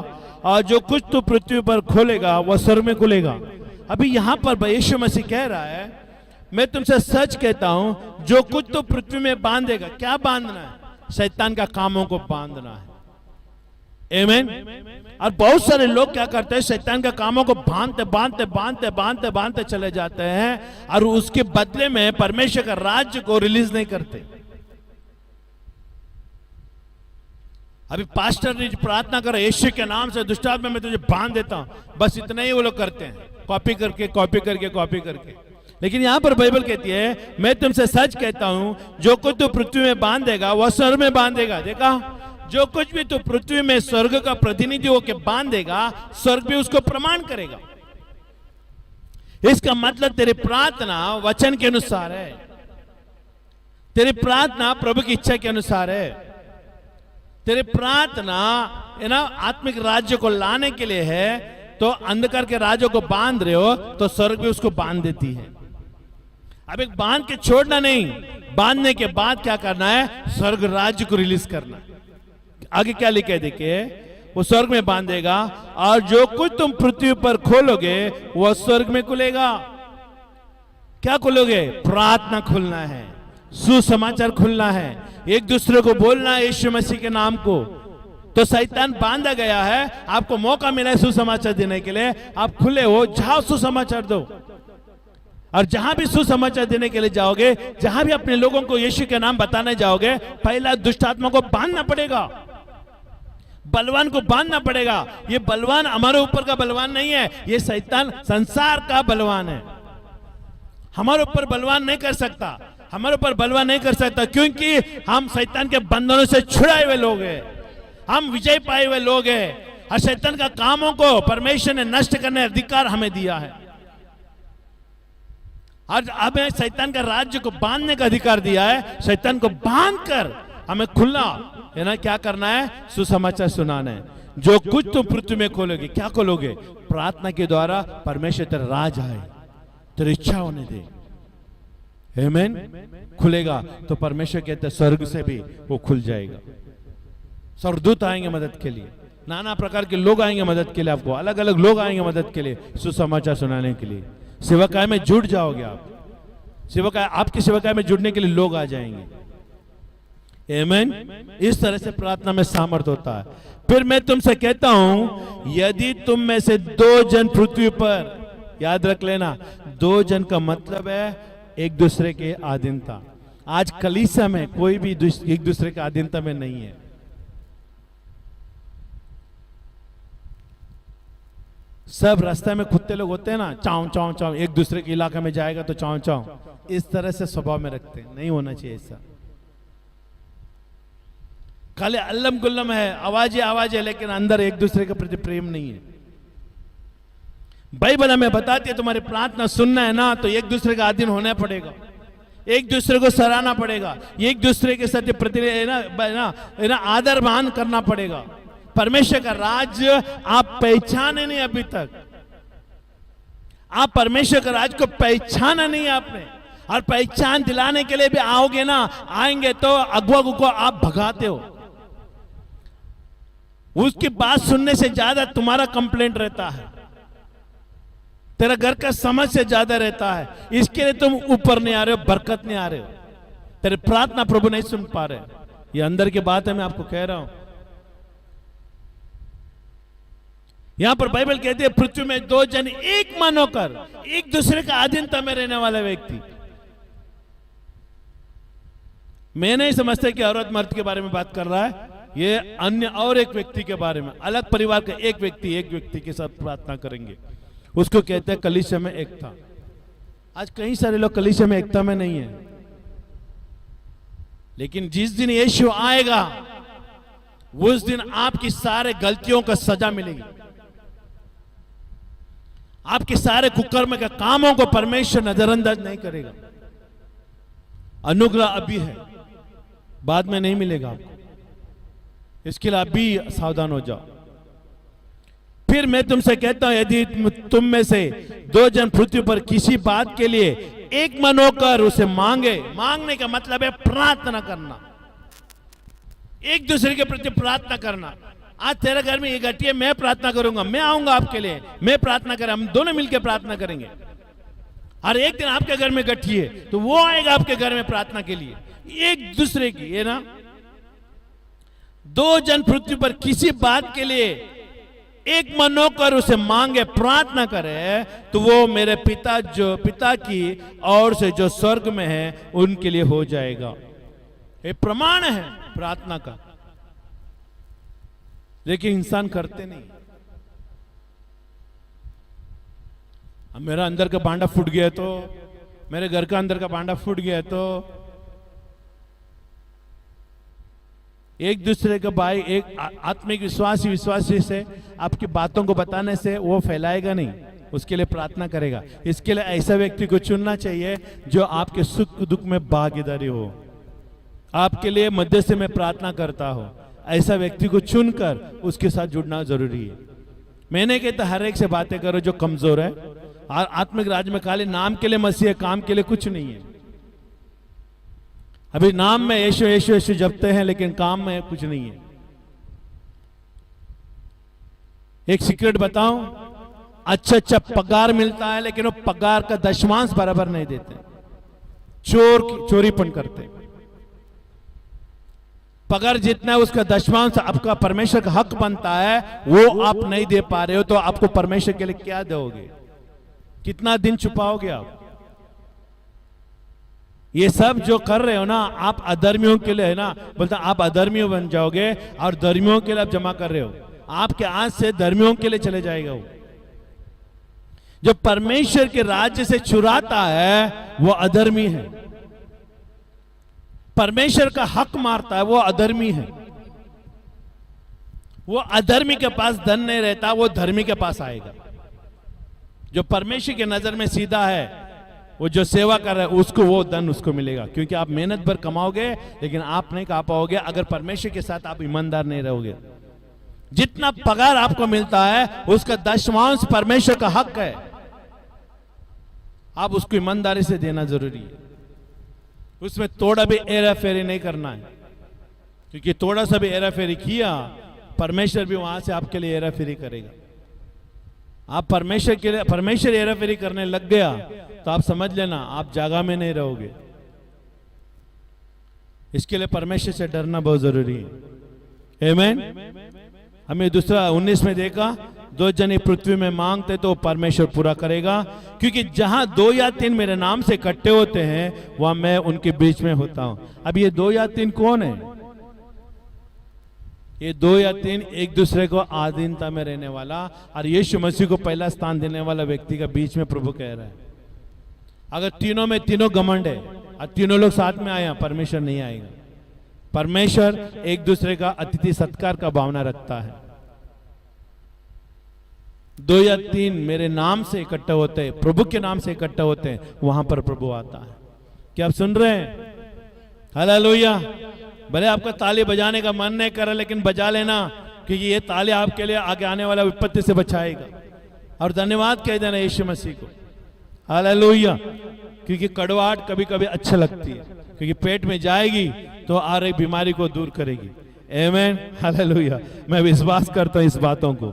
और जो कुछ तू पृथ्वी पर खोलेगा वह स्वर्ग में खुलेगा। अभी यहां पर यीशु मसीह कह रहा है, मैं तुमसे सच कहता हूं, जो कुछ तो पृथ्वी में बांधेगा। क्या बांधना है? शैतान का कामों को बांधना है। आमीन। और बहुत सारे लोग क्या करते हैं, शैतान के कामों को बांधते बांधते बांधते बांधते बांधते चले जाते हैं और उसके बदले में परमेश्वर का राज्य को रिलीज नहीं करते। अभी पास्टर ने प्रार्थना करा, यीशु के नाम से दुष्टात्मा में तुझे बांध देता हूं, बस इतना ही वो लोग करते हैं, कॉपी करके कॉपी करके कॉपी करके। लेकिन यहां पर बाइबल कहती है, मैं तुमसे सच कहता हूं, जो कुछ तू पृथ्वी में बांधेगा वह स्वर्ग में बांधेगा। देखा, जो कुछ भी तू पृथ्वी में स्वर्ग का प्रतिनिधि होकर बांधेगा, स्वर्ग भी उसको प्रमाण करेगा। इसका मतलब तेरी प्रार्थना वचन के अनुसार है, तेरी प्रार्थना प्रभु की इच्छा के अनुसार है, तेरी प्रार्थना है ना आत्मिक राज्य को लाने के लिए है। तो अंधकार के राज्यों को बांध रहे हो तो स्वर्ग भी उसको बांध देती है। अब एक बांध के छोड़ना नहीं, बांधने के बाद क्या करना है, स्वर्ग राज्य को रिलीज करना। आगे क्या लिखा है देखिए, वो स्वर्ग में बांधेगा और जो कुछ तुम पृथ्वी पर खोलोगे वह स्वर्ग में खुलेगा। क्या खोलोगे? प्रार्थना खुलना है, सुसमाचार खुलना है, एक दूसरे को बोलना है यीशु मसीह के नाम को। तो शैतान बांधा गया है, आपको मौका मिला है सुसमाचार देने के लिए, आप खुले हो, जाओ सुसमाचार दो। और जहां भी सुसमाचार देने के लिए जाओगे, जहां भी अपने लोगों को यीशु के नाम बताने जाओगे, पहला दुष्ट आत्मा को बांधना पड़ेगा, बलवान को बांधना पड़ेगा। ये बलवान हमारे ऊपर का बलवान नहीं है, ये शैतान संसार का बलवान है। हमारे ऊपर बलवान नहीं कर सकता, हमारे ऊपर बलवान नहीं कर सकता, क्योंकि हम शैतान के बंधनों से छुड़ाए हुए लोग हैं, हम विजय पाए हुए लोग हैं। और शैतान का कामों को परमेश्वर ने नष्ट करने अधिकार हमें दिया है। और हमें शैतान का राज्य को बांधने का अधिकार दिया है। शैतान को बांधकर हमें खुला है ना, क्या करना है, सुसमाचार सुनाना है। जो कुछ तुम पृथ्वी में खोलोगे, क्या खोलोगे? प्रार्थना के द्वारा परमेश्वर तेरा राज आए, तेरी इच्छा होने दे, आमीन। खुलेगा तो परमेश्वर कहते हैं स्वर्ग से भी वो खुल जाएगा। स्वर्गदूत आएंगे मदद के लिए, नाना प्रकार के लोग आएंगे मदद के लिए, आपको अलग अलग लोग आएंगे मदद के लिए, सुसमाचार सुनाने के लिए। सेवकाई में जुड़ जाओगे आप, सेवकाई, आपकी सेवकाई में जुड़ने के लिए लोग आ जाएंगे, आमीन। इस तरह से प्रार्थना में सामर्थ होता है। फिर मैं तुमसे कहता हूं, यदि तुम में से 2 जन पृथ्वी पर, याद रख लेना, 2 जन का मतलब है एक दूसरे के अधीनता। आज कलीसिया में कोई भी एक दूसरे के अधीनता में नहीं है। सब रास्ते में कुत्ते लोग होते हैं ना, चाव चाव चाव, एक दूसरे के इलाके में जाएगा तो चाव चाव, इस तरह से स्वभाव में रखते हैं। नहीं होना चाहिए ऐसा। खाली अल्लम गुल्लम है, आवाज है, लेकिन अंदर एक दूसरे के प्रति प्रेम नहीं है। बाइबल हमें बताती है, तुम्हारी प्रार्थना सुनना है ना, तो एक दूसरे का अधीन होना पड़ेगा, एक दूसरे को सराहना पड़ेगा, एक दूसरे के साथ प्रति आदर मान करना पड़ेगा। परमेश्वर का राज्य आप पहचाने नहीं अभी तक, आप परमेश्वर का राज्य को पहचाना नहीं आपने। और पहचान दिलाने के लिए भी आओगे ना, आएंगे तो अगुआ को आप भगाते हो। उसकी बात सुनने से ज्यादा तुम्हारा कंप्लेंट रहता है, तेरा घर का समझ से ज्यादा रहता है। इसके लिए तुम ऊपर नहीं आ रहे हो, बरकत नहीं आ रहे हो, तेरी प्रार्थना प्रभु नहीं सुन पा रहे। ये अंदर की बात है, मैं आपको कह रहा हूं। यहां पर बाइबल कहती है, पृथ्वी में 2 जन एक मन होकर, एक दूसरे का अधीनता में रहने वाला व्यक्ति। मैं नहीं समझता कि औरत मर्द के बारे में बात कर रहा है, ये अन्य और एक व्यक्ति के बारे में, अलग परिवार का एक व्यक्ति के साथ प्रार्थना करेंगे, उसको कहते हैं कलीसिया में एकता। आज कई सारे लोग कलीसिया में एकता में नहीं है, लेकिन जिस दिन यीशु आएगा उस दिन आपकी सारे गलतियों का सजा मिलेगी, आपके सारे कुकर्म के कामों को परमेश्वर नजरअंदाज नहीं करेगा। अनुग्रह अभी है, बाद में नहीं मिलेगा आपको, इसके लिए अभी सावधान हो जाओ। फिर मैं तुमसे कहता हूं, यदि तुम में से 2 जन पृथ्वी पर किसी बात के लिए एक मन होकर उसे मांगे, मांगने का मतलब है प्रार्थना करना, एक दूसरे के प्रति प्रार्थना करना। आज तेरे घर में ये घटी है, मैं प्रार्थना करूंगा, मैं आऊंगा आपके लिए, मैं प्रार्थना करें, हम दोनों मिलकर प्रार्थना करेंगे। और एक दिन आपके घर में घटी है तो वो आएगा आपके घर में प्रार्थना के लिए, एक दूसरे की, ये ना दो जन पृथ्वी पर किसी बात के लिए एक मन होकर उसे मांगे, प्रार्थना करे, तो वो मेरे पिता की ओर से जो स्वर्ग में है उनके लिए हो जाएगा। ये प्रमाण है प्रार्थना का, लेकिन इंसान करते नहीं। अब मेरा अंदर का भांडा फूट गया तो, मेरे घर का अंदर का भांडा फूट गया तो, एक दूसरे का भाई एक आत्मिक विश्वासी से आपकी बातों को बताने से वो फैलाएगा नहीं, उसके लिए प्रार्थना करेगा। इसके लिए ऐसा व्यक्ति को चुनना चाहिए जो आपके सुख दुख में भागीदारी हो, आपके लिए मध्यस्थी में प्रार्थना करता हो। ऐसा व्यक्ति को चुनकर उसके साथ जुड़ना जरूरी है। मैंने कहता हर एक से बातें करो जो कमजोर है। आत्मिक राज में खाली नाम के लिए मसीह है, काम के लिए कुछ नहीं है। अभी नाम में यीशु यीशु यीशु जपते हैं, लेकिन काम में कुछ नहीं है। एक सीक्रेट बताऊं, अच्छा पगार मिलता है, लेकिन वो पगार का दशमांश बराबर नहीं देते, चोरीपन करते। पगार जितना है उसका दशमांश आपका परमेश्वर का हक बनता है, वो आप नहीं दे पा रहे हो, तो आपको परमेश्वर के लिए क्या दोगे? कितना दिन छुपाओगे आप? ये सब जो कर रहे हो ना, आप अधर्मियों के लिए है ना, बोलता आप अधर्मी बन जाओगे और धर्मियों के लिए आप जमा कर रहे हो। आपके आज से धर्मियों के लिए चले जाएगा वो। जो परमेश्वर के राज्य से चुराता है वो अधर्मी है, परमेश्वर का हक मारता है वो अधर्मी है। वो अधर्मी के पास धन नहीं रहता, वो धर्मी के पास आएगा। जो परमेश्वर के नजर में सीधा है, वो जो सेवा कर रहा है, उसको वो धन उसको मिलेगा, क्योंकि आप मेहनत भर कमाओगे, लेकिन आप नहीं खा पाओगे अगर परमेश्वर के साथ आप ईमानदार नहीं रहोगे। जितना पगार आपको मिलता है उसका दशमांश परमेश्वर का हक है, आप उसको ईमानदारी से देना जरूरी है। उसमें थोड़ा भी हेरा फेरी नहीं करना है, क्योंकि थोड़ा सा भी हेरा फेरी किया, परमेश्वर भी वहां से आपके लिए हेरा फेरी करेगा। आप परमेश्वर के लिए परमेश्वर हेरा फेरी करने लग गया तो आप समझ लेना आप जगह में नहीं रहोगे। इसके लिए परमेश्वर से डरना बहुत जरूरी है। आमीन। हमें दूसरा 19 में देखा, दो जने पृथ्वी में मांगते तो परमेश्वर पूरा करेगा, क्योंकि जहां 2 या 3 मेरे नाम से इकट्ठे होते हैं वहां मैं उनके बीच में होता हूं। अब ये 2 या 3 कौन है? ये 2 या 3 एक दूसरे को आधीनता में रहने वाला और यीशु मसीह को पहला स्थान देने वाला व्यक्ति का बीच में प्रभु कह रहा है। अगर तीनों में तीनों घमंड है और तीनों लोग साथ में आए, परमेश्वर नहीं आएगा। परमेश्वर एक दूसरे का अतिथि सत्कार का भावना रखता है। 2 या 3 मेरे नाम से इकट्ठे होते हैं, प्रभु के नाम से इकट्ठे होते हैं, वहां पर प्रभु आता है। क्या आप सुन रहे हैं? हालेलुया। भले आपका ताली बजाने का मन नहीं कर रहा, लेकिन बजा लेना, क्योंकि ये ताली आपके लिए आगे आने वाला विपत्ति से बचाएगा। और धन्यवाद कह देना यीशु मसीह को। हालेलुया। क्योंकि कड़वाहट कभी कभी अच्छा लगती है, क्योंकि पेट में जाएगी तो आ रही बीमारी को दूर करेगी। आमीन। हालेलुया। मैं विश्वास करता हूं इस बातों को।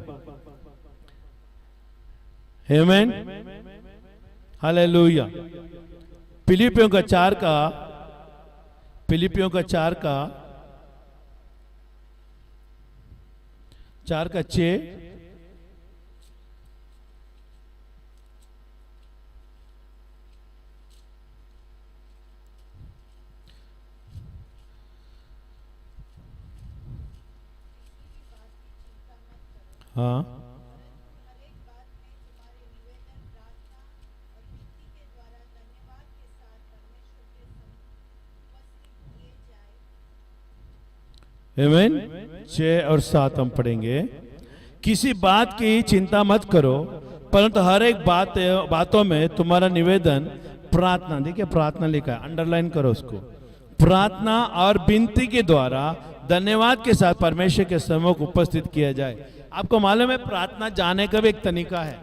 आमीन। हालेलुया। फिलिपियों का 4 का 6 हाँ। आमीन। 6 और 7 हम पढ़ेंगे। किसी बात की चिंता मत करो, परंतु हर एक बातों में तुम्हारा निवेदन प्रार्थना, देखिए प्रार्थना लिखा है, अंडरलाइन करो उसको, प्रार्थना और विनती के द्वारा धन्यवाद के साथ परमेश्वर के सम्मुख उपस्थित किया जाए। आपको मालूम है प्रार्थना जाने का भी एक तरीका है।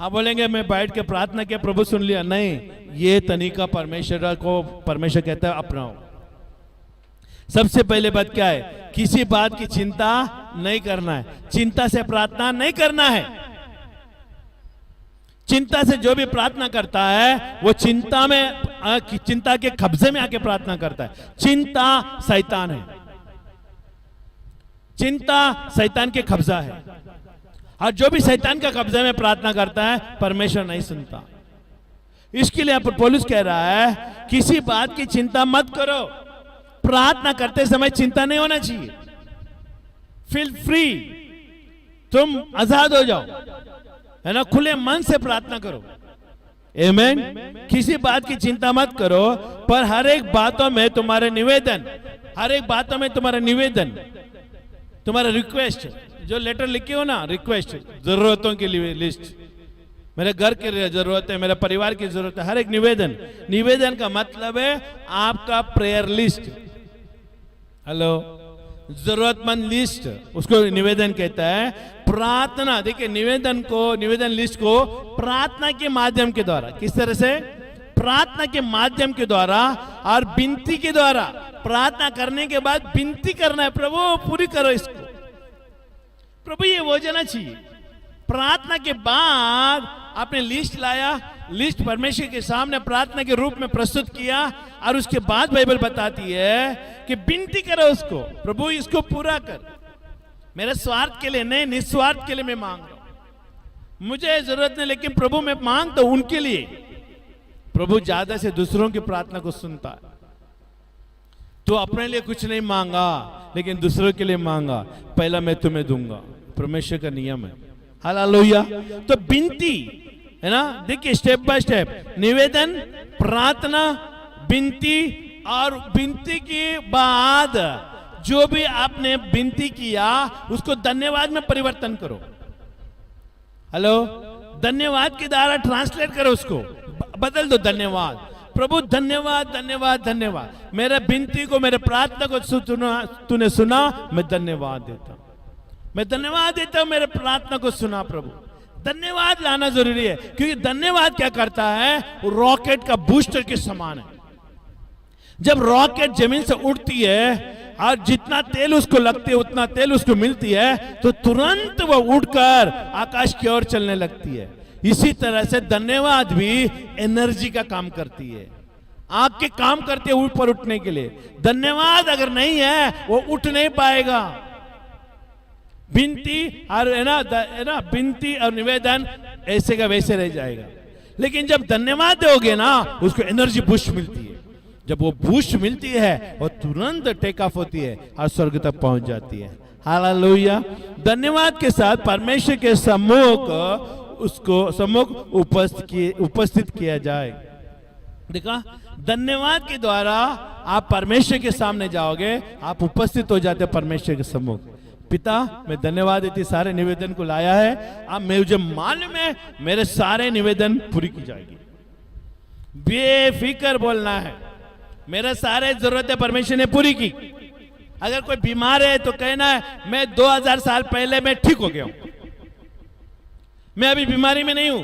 आप बोलेंगे मैं बैठ के प्रार्थना किया प्रभु सुन लिया, नहीं, ये तरीका परमेश्वर कहता है अपनाओ। सबसे पहले बात क्या है? किसी बात की चिंता नहीं करना है, चिंता से प्रार्थना नहीं करना है। चिंता से जो भी प्रार्थना करता है वो चिंता के कब्जे में आके प्रार्थना करता है। चिंता शैतान है। चिंता शैतान के कब्जा है, और जो भी शैतान का कब्जा में प्रार्थना करता है परमेश्वर नहीं सुनता। इसके लिए पौलुस कह रहा है किसी बात की चिंता मत करो, प्रार्थना करते समय चिंता नहीं होना चाहिए। फील फ्री, तुम आजाद हो जाओ, है ना, खुले मन से प्रार्थना करो। आमीन। किसी बात की चिंता मत करो, पर हर एक बातों में तुम्हारे निवेदन, हर एक बातों में तुम्हारा निवेदन, तुम्हारा रिक्वेस्ट, जो लेटर लिखे हो ना, रिक्वेस्ट, जरूरतों के लिए लिस्ट, मेरे घर के लिए जरूरत है, मेरे परिवार की जरूरत है, हर एक निवेदन। निवेदन का मतलब है आपका प्रेयर लिस्ट। हेलो, जरूरतमंद लिस्ट, उसको निवेदन कहता है। प्रार्थना, देखिए निवेदन को, निवेदन लिस्ट को प्रार्थना के माध्यम के द्वारा, किस तरह से? प्रार्थना के माध्यम के द्वारा और विनती के द्वारा। प्रार्थना करने के बाद विनती करना है, प्रभु पूरी करो इसको, प्रभु ये हो जाना चाहिए। प्रार्थना के बाद आपने लिस्ट लाया, लिस्ट परमेश्वर के सामने प्रार्थना के रूप में प्रस्तुत किया, और उसके बाद बाइबल बताती है कि विनती करो उसको, प्रभु इसको पूरा कर, मेरे स्वार्थ के लिए नहीं, निस्वार्थ के लिए मैं मांग रहा हूं, मुझे जरूरत नहीं, लेकिन प्रभु मैं मांग तो उनके लिए। प्रभु ज्यादा से दूसरों की प्रार्थना को सुनता है। तो अपने लिए कुछ नहीं मांगा, लेकिन दूसरों के लिए मांगा, पहला मैं तुम्हें दूंगा, परमेश्वर का नियम है। हालेलुया। तो विनती, है ना, देखिए स्टेप बाय स्टेप, निवेदन, प्रार्थना, विनती, और विनती के बाद जो भी आपने विनती किया उसको धन्यवाद में परिवर्तन करो। हेलो, धन्यवाद के द्वारा ट्रांसलेट करो, उसको बदल दो, धन्यवाद, प्रभु धन्यवाद धन्यवाद धन्यवाद, मेरे विनती को, मेरे प्रार्थना को तूने सुना, मैं धन्यवाद देता हूं, मैं धन्यवाद देता हूं, मेरे प्रार्थना को सुना प्रभु। धन्यवाद लाना जरूरी है, क्योंकि धन्यवाद क्या करता है, रॉकेट का बूस्टर के समान है। जब रॉकेट जमीन से उड़ती है और जितना तेल उसको लगती है उतना तेल उसको मिलती है, तो तुरंत वो उड़कर आकाश की ओर चलने लगती है। इसी तरह से धन्यवाद भी एनर्जी का काम करती है, आग के काम करती है ऊपर उठने के लिए। धन्यवाद अगर नहीं है वो उठ नहीं पाएगा। विनती और है ना, विनती और निवेदन ऐसे का वैसे रह जाएगा। लेकिन जब धन्यवाद दोगे ना, उसको एनर्जी बूस्ट मिलती है। जब वो बूस्ट मिलती है वो तुरंत टेक ऑफ होती है और स्वर्ग तक पहुंच जाती है। हालेलुया। धन्यवाद के साथ परमेश्वर के सम्मुख उसको सम्मुख उपस्थित किया जाए। देखा, धन्यवाद के द्वारा आप परमेश्वर के सामने जाओगे, आप उपस्थित हो जाते परमेश्वर के सम्मुख। पिता, मैं धन्यवाद देती सारे निवेदन को लाया है, अब मुझे मालूम है मेरे सारे निवेदन पूरी की जाएगी। बेफिक्र बोलना है, मेरे सारे जरूरतें परमेश्वर ने पूरी की। अगर कोई बीमार है तो कहना है मैं 2000 साल पहले मैं ठीक हो गया हूं, मैं अभी बीमारी में नहीं हूं।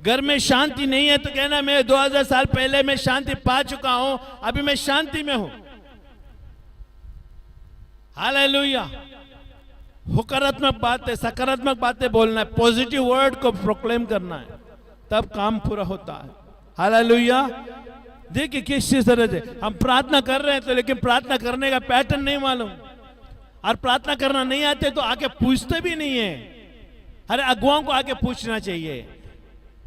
घर में शांति नहीं है तो कहना मैं 2000 साल पहले मैं शांति पा चुका हूं, अभी मैं शांति में हूं। हालेलुया। सकारात्मक बातें, सकारात्मक बातें बोलना है, पॉजिटिव वर्ड को प्रोक्लेम करना है, तब काम पूरा होता है। हालेलुया। देखिए किस तरह से हम प्रार्थना कर रहे हैं, तो लेकिन प्रार्थना करने का पैटर्न नहीं मालूम, और प्रार्थना करना नहीं आते तो आके पूछते भी नहीं है। अरे अगुवाओं को आके पूछना चाहिए,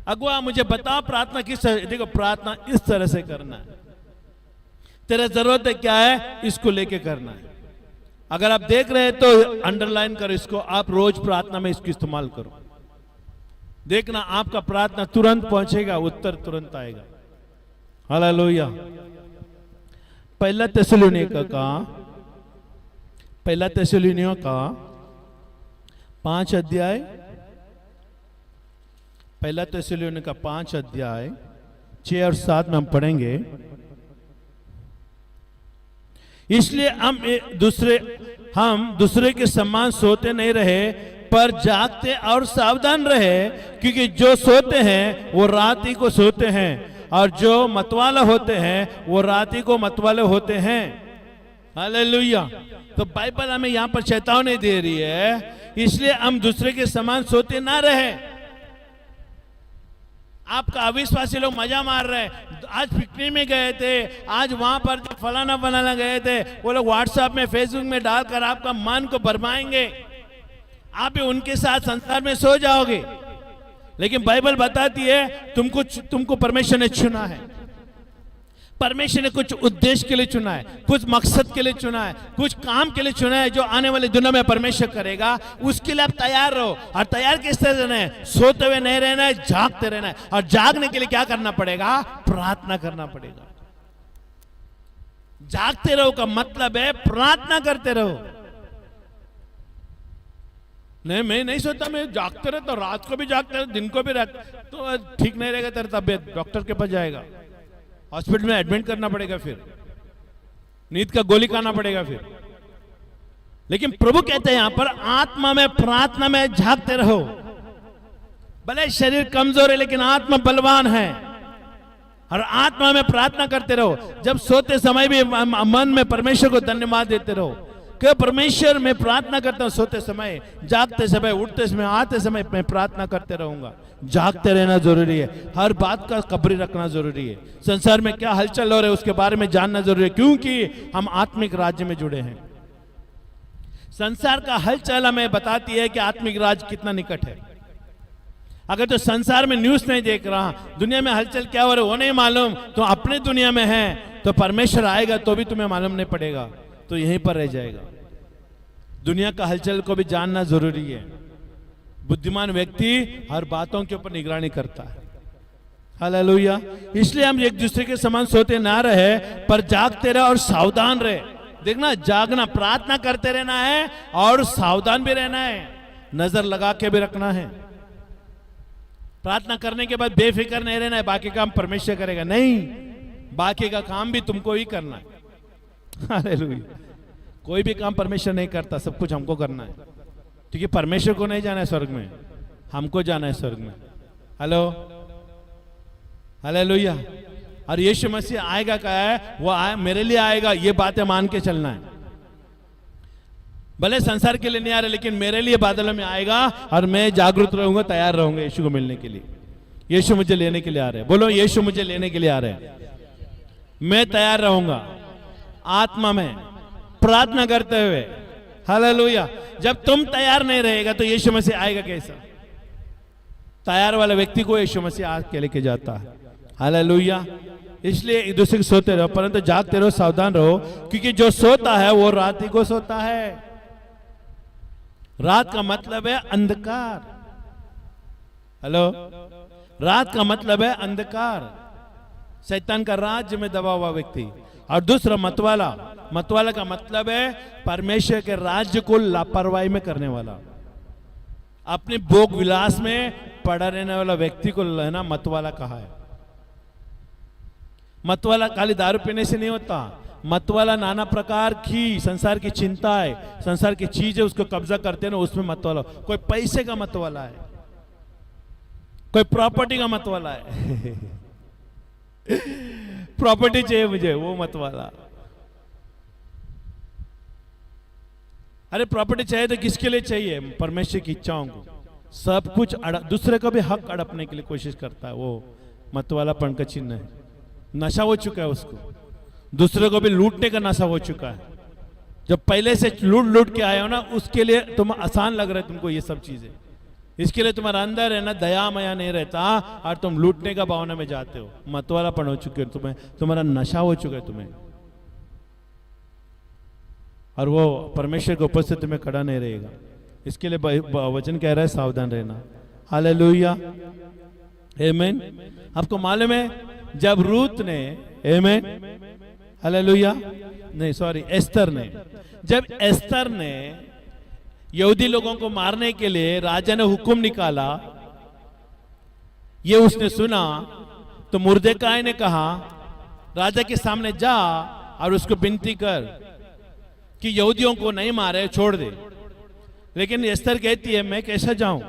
अगुआ मुझे बताओ प्रार्थना किस तरह। देखो, प्रार्थना इस तरह से करना है, तेरा जरूरत है क्या है, इसको लेके करना है। अगर आप देख रहे हैं तो अंडरलाइन करो इसको, आप रोज प्रार्थना में इसको इस्तेमाल करो, देखना आपका प्रार्थना तुरंत पहुंचेगा, उत्तर तुरंत आएगा। हालेलुया। पहला थिस्सलुनीकियों का 5 अध्याय, पहला थिस्सलुनीकियों का 5 अध्याय 6 और 7 में हम पढ़ेंगे। इसलिए हम दूसरे के समान सोते नहीं रहे, पर जागते और सावधान रहे, क्योंकि जो सोते हैं वो रात को सोते हैं, और जो मतवाले होते हैं वो रात को मतवाले होते हैं। हालेलुया। तो बाइबल हमें यहां पर चेतावनी दे रही है, इसलिए हम दूसरे के समान सोते ना रहे। आपका अविश्वासी लोग मजा मार रहे हैं, आज पिकनिक में गए थे, आज वहां पर जो फलाना फलाना गए थे, वो लोग व्हाट्सएप में फेसबुक में डालकर आपका मन को भरमाएंगे, आप भी उनके साथ संसार में सो जाओगे। लेकिन बाइबल बताती है तुमको परमेश्वर ने चुना है, परमेश्वर ने कुछ उद्देश्य के लिए चुना है, कुछ मकसद के लिए चुना है, कुछ काम के लिए चुना है जो आने वाले दिनों में परमेश्वर करेगा। उसके लिए आप तैयार रहो। और तैयार किस तरह रहना है? सोते हुए नहीं रहना है, जागते रहना है। और जागने के लिए क्या करना पड़ेगा? प्रार्थना करना पड़ेगा। जागते रहो का मतलब है प्रार्थना करते रहो। नहीं, मैं नहीं सोता, मैं जागते रहता, रात को भी जागते रहता, दिन को भी तो ठीक नहीं रहेगा तेरा तबियत, डॉक्टर के पास जाएगा, हॉस्पिटल में एडमिट करना पड़ेगा, फिर नींद का गोली खाना पड़ेगा फिर। लेकिन प्रभु कहते हैं यहां पर आत्मा में प्रार्थना में जागते रहो। भले शरीर कमजोर है लेकिन आत्मा बलवान है, और आत्मा में प्रार्थना करते रहो। जब सोते समय भी मन में परमेश्वर को धन्यवाद देते रहो कि परमेश्वर मैं प्रार्थना करता हूं, सोते समय, जागते समय, उठते समय, आते समय मैं प्रार्थना करते रहूंगा। जागते रहना जरूरी है, हर बात का खबरी रखना जरूरी है, संसार में क्या हलचल हो रहा है उसके बारे में जानना जरूरी है, क्योंकि हम आत्मिक राज्य में जुड़े हैं। संसार का हलचल हमें बताती है कि आत्मिक राज्य कितना निकट है। अगर तो संसार में न्यूज नहीं देख रहा, दुनिया में हलचल क्या हो रहा है वो नहीं मालूम, तो अपने दुनिया में है, तो परमेश्वर आएगा तो भी तुम्हें मालूम नहीं पड़ेगा, तो यहीं पर रह जाएगा। दुनिया का हलचल को भी जानना जरूरी है। बुद्धिमान व्यक्ति हर बातों के ऊपर निगरानी करता है। हालेलुया। इसलिए हम एक दूसरे के समान सोते ना रहे, पर जागते रहे और सावधान रहे। देखना, जागना, प्रार्थना करते रहना है और सावधान भी रहना है, नजर लगा के भी रखना है। प्रार्थना करने के बाद बेफिक्र नहीं रहना है, बाकी काम परमेश्वर करेगा, नहीं, बाकी का काम भी तुमको ही करना है। हालेलुया। कोई भी काम परमेश्वर नहीं करता, सब कुछ हमको करना है, क्योंकि परमेश्वर को नहीं जाना है स्वर्ग में, हमको जाना है स्वर्ग में। Hello, hallelujah. और यीशु मसीह आएगा, क्या है वो मेरे लिए आएगा, ये बातें मान के चलना है। भले संसार के लिए नहीं आ रहे, लेकिन मेरे लिए बादलों में आएगा और मैं जागरूक रहूंगा, तैयार रहूंगा यीशु को मिलने के लिए। यीशु मुझे लेने के लिए आ रहे हैं, बोलो यीशु मुझे लेने के लिए आ रहे हैं। मैं तैयार रहूंगा आत्मा में प्रार्थना करते हुए। हालेलुया। जब तुम तैयार नहीं रहेगा तो यीशु मसीह आएगा कैसा? तैयार वाले व्यक्ति को यीशु मसीह आके लेके जाता है। हालेलुया। इसलिए एक दूसरे को सोते रहो, परंतु जागते रहो, सावधान रहो, क्योंकि जो सोता है वो रात ही को सोता है। रात का मतलब है अंधकार। हेलो, रात का मतलब है अंधकार, शैतान का राज्य में दबा हुआ व्यक्ति। और दूसरा मतवाला, मतवाला का मतलब है परमेश्वर के राज्य को लापरवाही में करने वाला, अपने भोग विलास में पड़ा रहने वाला व्यक्ति को लेना मतवाला कहा है। मतवाला खाली दारू पीने से नहीं होता, मतवाला नाना प्रकार की संसार की चिंताएं, संसार की चीजें उसको कब्जा करते हैं ना, उसमें मतवाला। कोई पैसे का मतवाला है, कोई प्रॉपर्टी का मतवाला है। प्रॉपर्टी चाहिए मुझे, वो मतवाला। अरे प्रॉपर्टी चाहिए तो किसके लिए चाहिए? परमेश्वर की इच्छाओं को, सब कुछ दूसरे का भी हक अड़पने के लिए कोशिश करता है, वो मतवालापन का चिन्ह है। नशा हो चुका है उसको, दूसरे को भी लूटने का नशा हो चुका है। जब पहले से लूट के आए हो ना, उसके लिए तुम आसान लग रहा है तुमको ये सब चीजें, इसके लिए तुम्हारा अंदर है ना दया मया नहीं रहता, और तुम लूटने का भावना में जाते हो। मतवालापन हो चुके हो तुम्हें, तुम्हारा नशा हो चुका है तुम्हें, और वो परमेश्वर के उपस्थिति में खड़ा नहीं रहेगा। इसके लिए वचन कह रहा है सावधान रहना। हालेलुया, आमीन। आपको मालूम है जब रूत ने, आमीन, हालेलुया, नहीं सॉरी, एस्तर ने, जब एस्तर ने यहूदी लोगों को मारने के लिए राजा ने हुक्म निकाला, ये उसने सुना, तो मुर्देकाई ने कहा राजा के सामने जा और उसको विनती कर कि यहूदियों को नहीं मारे, छोड़ दे। लेकिन एस्तर कहती है मैं कैसे जाऊं,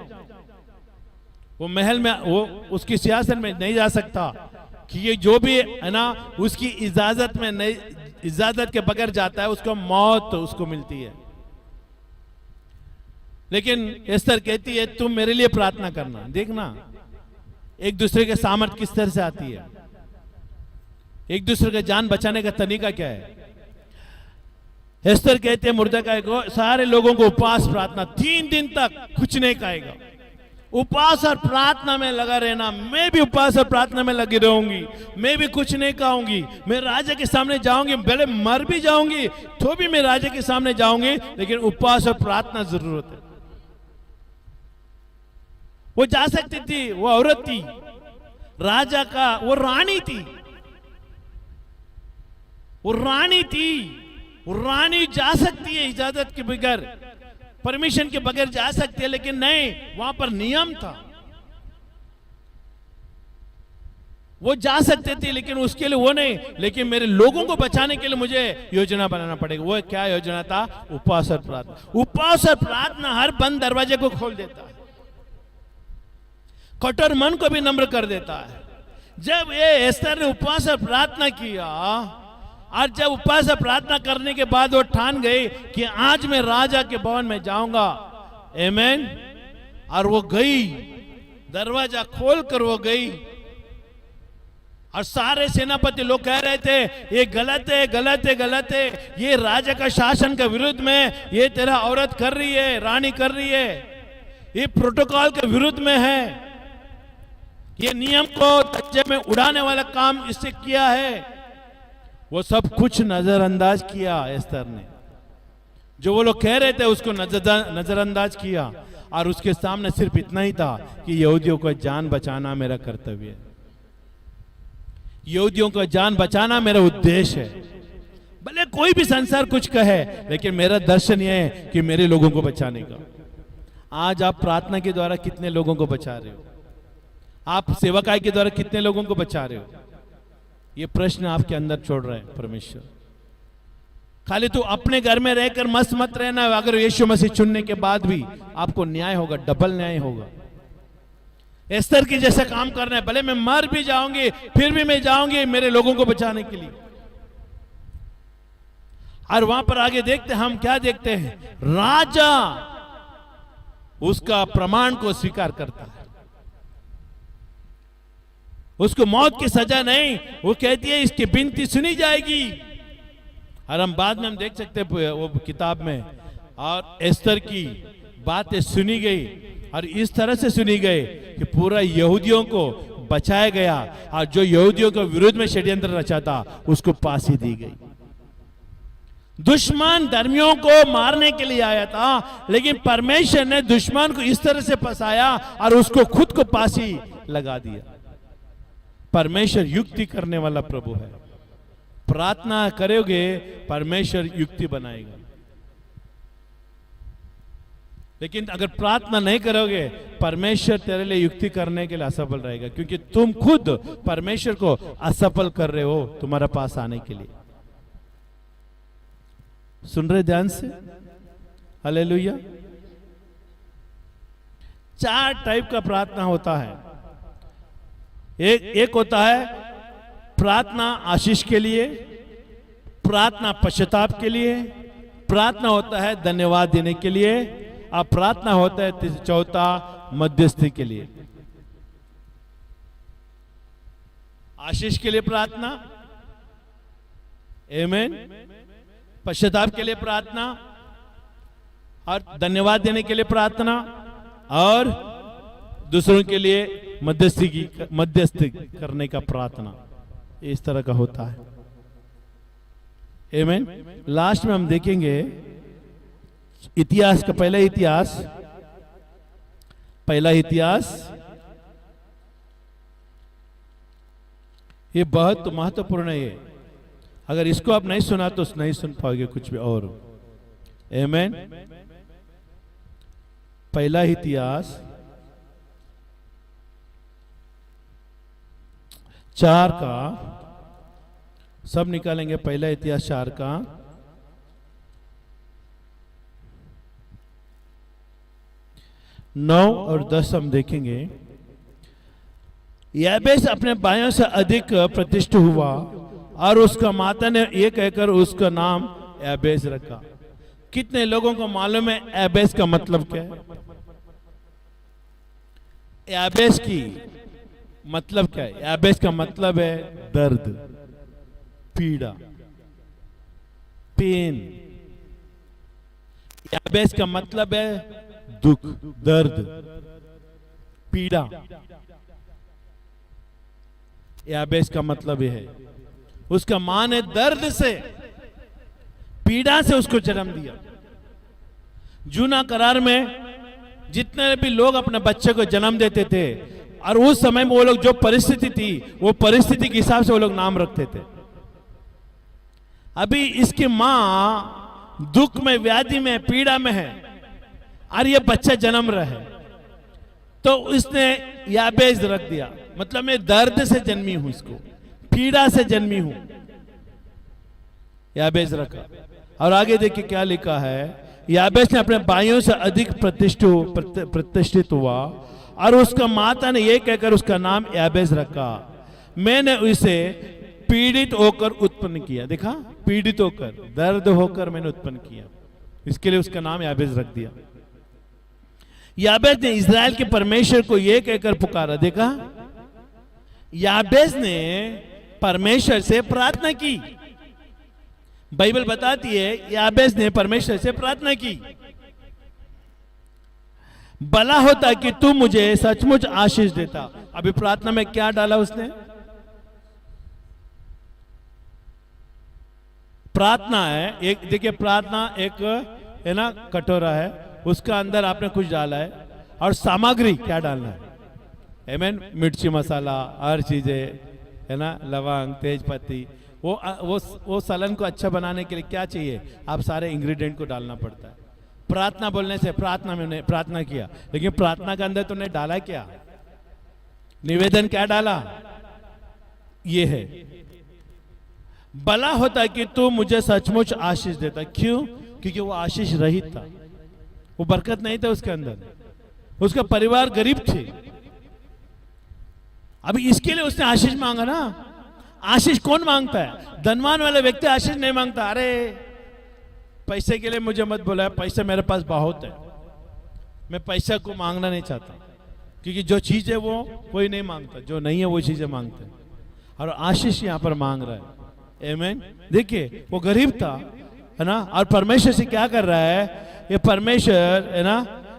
वो महल में, वो उसकी सियासत में नहीं जा सकता, कि ये जो भी है ना उसकी इजाजत में नहीं, इजाजत के बगैर जाता है उसको मौत उसको मिलती है। लेकिन एस्तर कहती है तुम मेरे लिए प्रार्थना करना। देखना, एक दूसरे के सामर्थ्य किस तरह से आती है, एक दूसरे का जान बचाने का तरीका क्या है। एस्तर कहते हैं मुर्दकाई को, सारे लोगों को उपवास प्रार्थना, 3 दिन तक कुछ नहीं खाएगा, उपवास और प्रार्थना में लगा रहना। मैं भी उपवास और प्रार्थना में लगी रहूंगी, मैं भी कुछ नहीं खाऊंगी, मैं राजा के सामने जाऊंगी, भले मर भी जाऊंगी तो भी मैं राजा के सामने जाऊंगी, लेकिन उपवास और प्रार्थना जरूरत है। वो जा सकती थी, वो औरत थी, राजा का वो रानी थी, वो रानी थी, वो रानी जा सकती है इजाजत के बगैर, परमिशन के बगैर जा सकती है, लेकिन नहीं, वहां पर नियम था। वो जा सकते थे लेकिन उसके लिए वो नहीं, लेकिन मेरे लोगों को बचाने के लिए मुझे योजना बनाना पड़ेगा। वो क्या योजना था? उपवास और प्रार्थना। उपवास और प्रार्थना हर बंद दरवाजे को खोल देता है, कठोर मन को भी नम्र कर देता है। जब ये एस्तर ने उपवास और प्रार्थना किया, और जब उपवास और प्रार्थना करने के बाद वो ठान गई कि आज मैं राजा के भवन में जाऊंगा, आमीन, और वो गई, दरवाजा खोलकर वो गई, और सारे सेनापति लोग कह रहे थे ये गलत है, गलत है, गलत है, ये राजा का शासन के विरुद्ध में ये तेरा औरत कर रही है, रानी कर रही है, ये प्रोटोकॉल के विरुद्ध में है, ये नियम को धज्जे में उड़ाने वाला काम इससे किया है। वो सब कुछ नजरअंदाज किया एस्तर ने, जो वो लोग कह रहे थे उसको नजरअंदाज किया, और उसके सामने सिर्फ इतना ही था कि यहूदियों को जान बचाना मेरा कर्तव्य है, यहूदियों को जान बचाना मेरा उद्देश्य है। भले कोई भी संसार कुछ कहे, लेकिन मेरा दर्शन यह है कि मेरे लोगों को बचाने का। आज आप प्रार्थना के द्वारा कितने लोगों को बचा रहे हो? आप सेवकाई के द्वारा कितने लोगों को बचा रहे हो? ये प्रश्न आपके अंदर छोड़ रहे हैं परमेश्वर। खाली तो अपने घर में रहकर मस्त मत रहना, अगर यीशु मसीह चुनने के बाद भी आपको न्याय होगा, डबल न्याय होगा। एस्तर की जैसा काम करना है, भले मैं मर भी जाऊंगी फिर भी मैं जाऊंगी मेरे लोगों को बचाने के लिए। और वहां पर आगे देखते हम क्या देखते हैं, राजा उसका प्रमाण को स्वीकार करता है, उसको मौत की सजा नहीं, वो कहती है इसकी विनती सुनी जाएगी। और हम बाद में हम देख सकते हैं वो किताब में, और एस्तर की बातें सुनी गई, और इस तरह से सुनी गई कि पूरा यहूदियों को बचाया गया, और जो यहूदियों के विरुद्ध में षड्यंत्र रचा था उसको फांसी दी गई। दुश्मन धर्मियों को मारने के लिए आया था, लेकिन परमेश्वर ने दुश्मन को इस तरह से फंसाया और उसको खुद को फांसी लगा दिया। परमेश्वर युक्ति करने वाला प्रभु है। प्रार्थना करोगे परमेश्वर युक्ति बनाएगा, लेकिन अगर प्रार्थना नहीं करोगे परमेश्वर तेरे लिए युक्ति करने के लिए असफल रहेगा, क्योंकि तुम खुद परमेश्वर को असफल कर रहे हो तुम्हारे पास आने के लिए। सुन रहे ध्यान से? हालेलुया। 4 टाइप का प्रार्थना होता है। एक होता है प्रार्थना आशीष के लिए, प्रार्थना पश्चाताप के लिए, प्रार्थना होता है धन्यवाद देने के लिए, और प्रार्थना होता है चौथा मध्यस्थी के लिए। आशीष के लिए प्रार्थना, आमीन, पश्चाताप के लिए प्रार्थना, और धन्यवाद देने के लिए प्रार्थना, और दूसरों के लिए मध्यस्थी करने का प्रार्थना, इस तरह का होता है। आमीन। लास्ट में हम देखेंगे इतिहास का पहला इतिहास, ये बहुत महत्वपूर्ण है। ये अगर इसको आप नहीं सुना तो नहीं सुन पाओगे कुछ भी और। आमीन। पहला इतिहास 4 का, सब निकालेंगे। पहला इतिहास 4 का 9 और 10 हम देखेंगे। याबेस अपने भाइयों से अधिक प्रतिष्ठित हुआ, और उसका माता ने ये कहकर उसका नाम याबेस रखा। कितने लोगों को मालूम है याबेस का मतलब क्या है? याबेस की मतलब क्या है? याबेस का मतलब है दर्द, पीड़ा, पेन। याबेस का मतलब है दुख, दर्द, पीड़ा। याबेस का मतलब यह है, उसका मां ने दर्द से, पीड़ा से उसको जन्म दिया। जूना करार में जितने भी लोग अपने बच्चे को जन्म देते थे, और उस समय में वो लोग जो परिस्थिति थी, वो परिस्थिति के हिसाब से वो लोग नाम रखते थे। अभी इसकी मां दुख में, व्याधि में, पीड़ा में है, और ये बच्चा जन्म रहा है, तो इसने याबेस रख दिया। मतलब मैं दर्द से जन्मी हूं, इसको पीड़ा से जन्मी हूं, याबेस रखा। और आगे देखिए क्या लिखा है, याबेस ने अपने भाइयों से अधिक प्रतिष्ठित हुआ, और उसका माता ने यह कहकर उसका नाम याबेस रखा, मैंने उसे पीड़ित होकर उत्पन्न किया। देखा, पीड़ित होकर, दर्द होकर मैंने उत्पन्न किया, इसके लिए उसका नाम याबेस रख दिया। याबेस ने इस्राएल के परमेश्वर को यह कहकर पुकारा। देखा, याबेस ने परमेश्वर से प्रार्थना की। बाइबल बताती है याबेस ने परमेश्वर से प्रार्थना की, भला होता कि तू मुझे सचमुच आशीष देता। अभी प्रार्थना में क्या डाला उसने? प्रार्थना है एक, देखिए प्रार्थना एक है ना, कटोरा है, उसका अंदर आपने कुछ डाला है, और सामग्री क्या डालना है? आमीन। मिर्ची मसाला, हर चीजें है ना, लवंग, तेज पत्ती। वो सलन को अच्छा बनाने के लिए क्या चाहिए? आप सारे इंग्रेडिएंट को डालना पड़ता है। प्रार्थना बोलने से, प्रार्थना में प्रार्थना किया, लेकिन प्रार्थना के अंदर तुमने डाला क्या? निवेदन क्या डाला? ये है, भला होता कि तू मुझे सचमुच आशीष देता। क्यों? क्योंकि वो आशीष रहित था, वो बरकत नहीं था उसके अंदर, उसका परिवार गरीब थे। अभी इसके लिए उसने आशीष मांगा ना। आशीष कौन मांगता है? धनवान वाला व्यक्ति आशीष नहीं मांगता। अरे पैसे के लिए मुझे मत बोला, पैसे मेरे पास बहुत है, मैं पैसा को मांगना नहीं चाहता, क्योंकि जो चीज है वो कोई नहीं मांगता, जो नहीं है वो चीजें मांगते हैं। और आशीष यहां पर मांग रहा है। आमीन। देखिए वो गरीब था, है ना, और परमेश्वर से क्या कर रहा है? ये परमेश्वर है ना,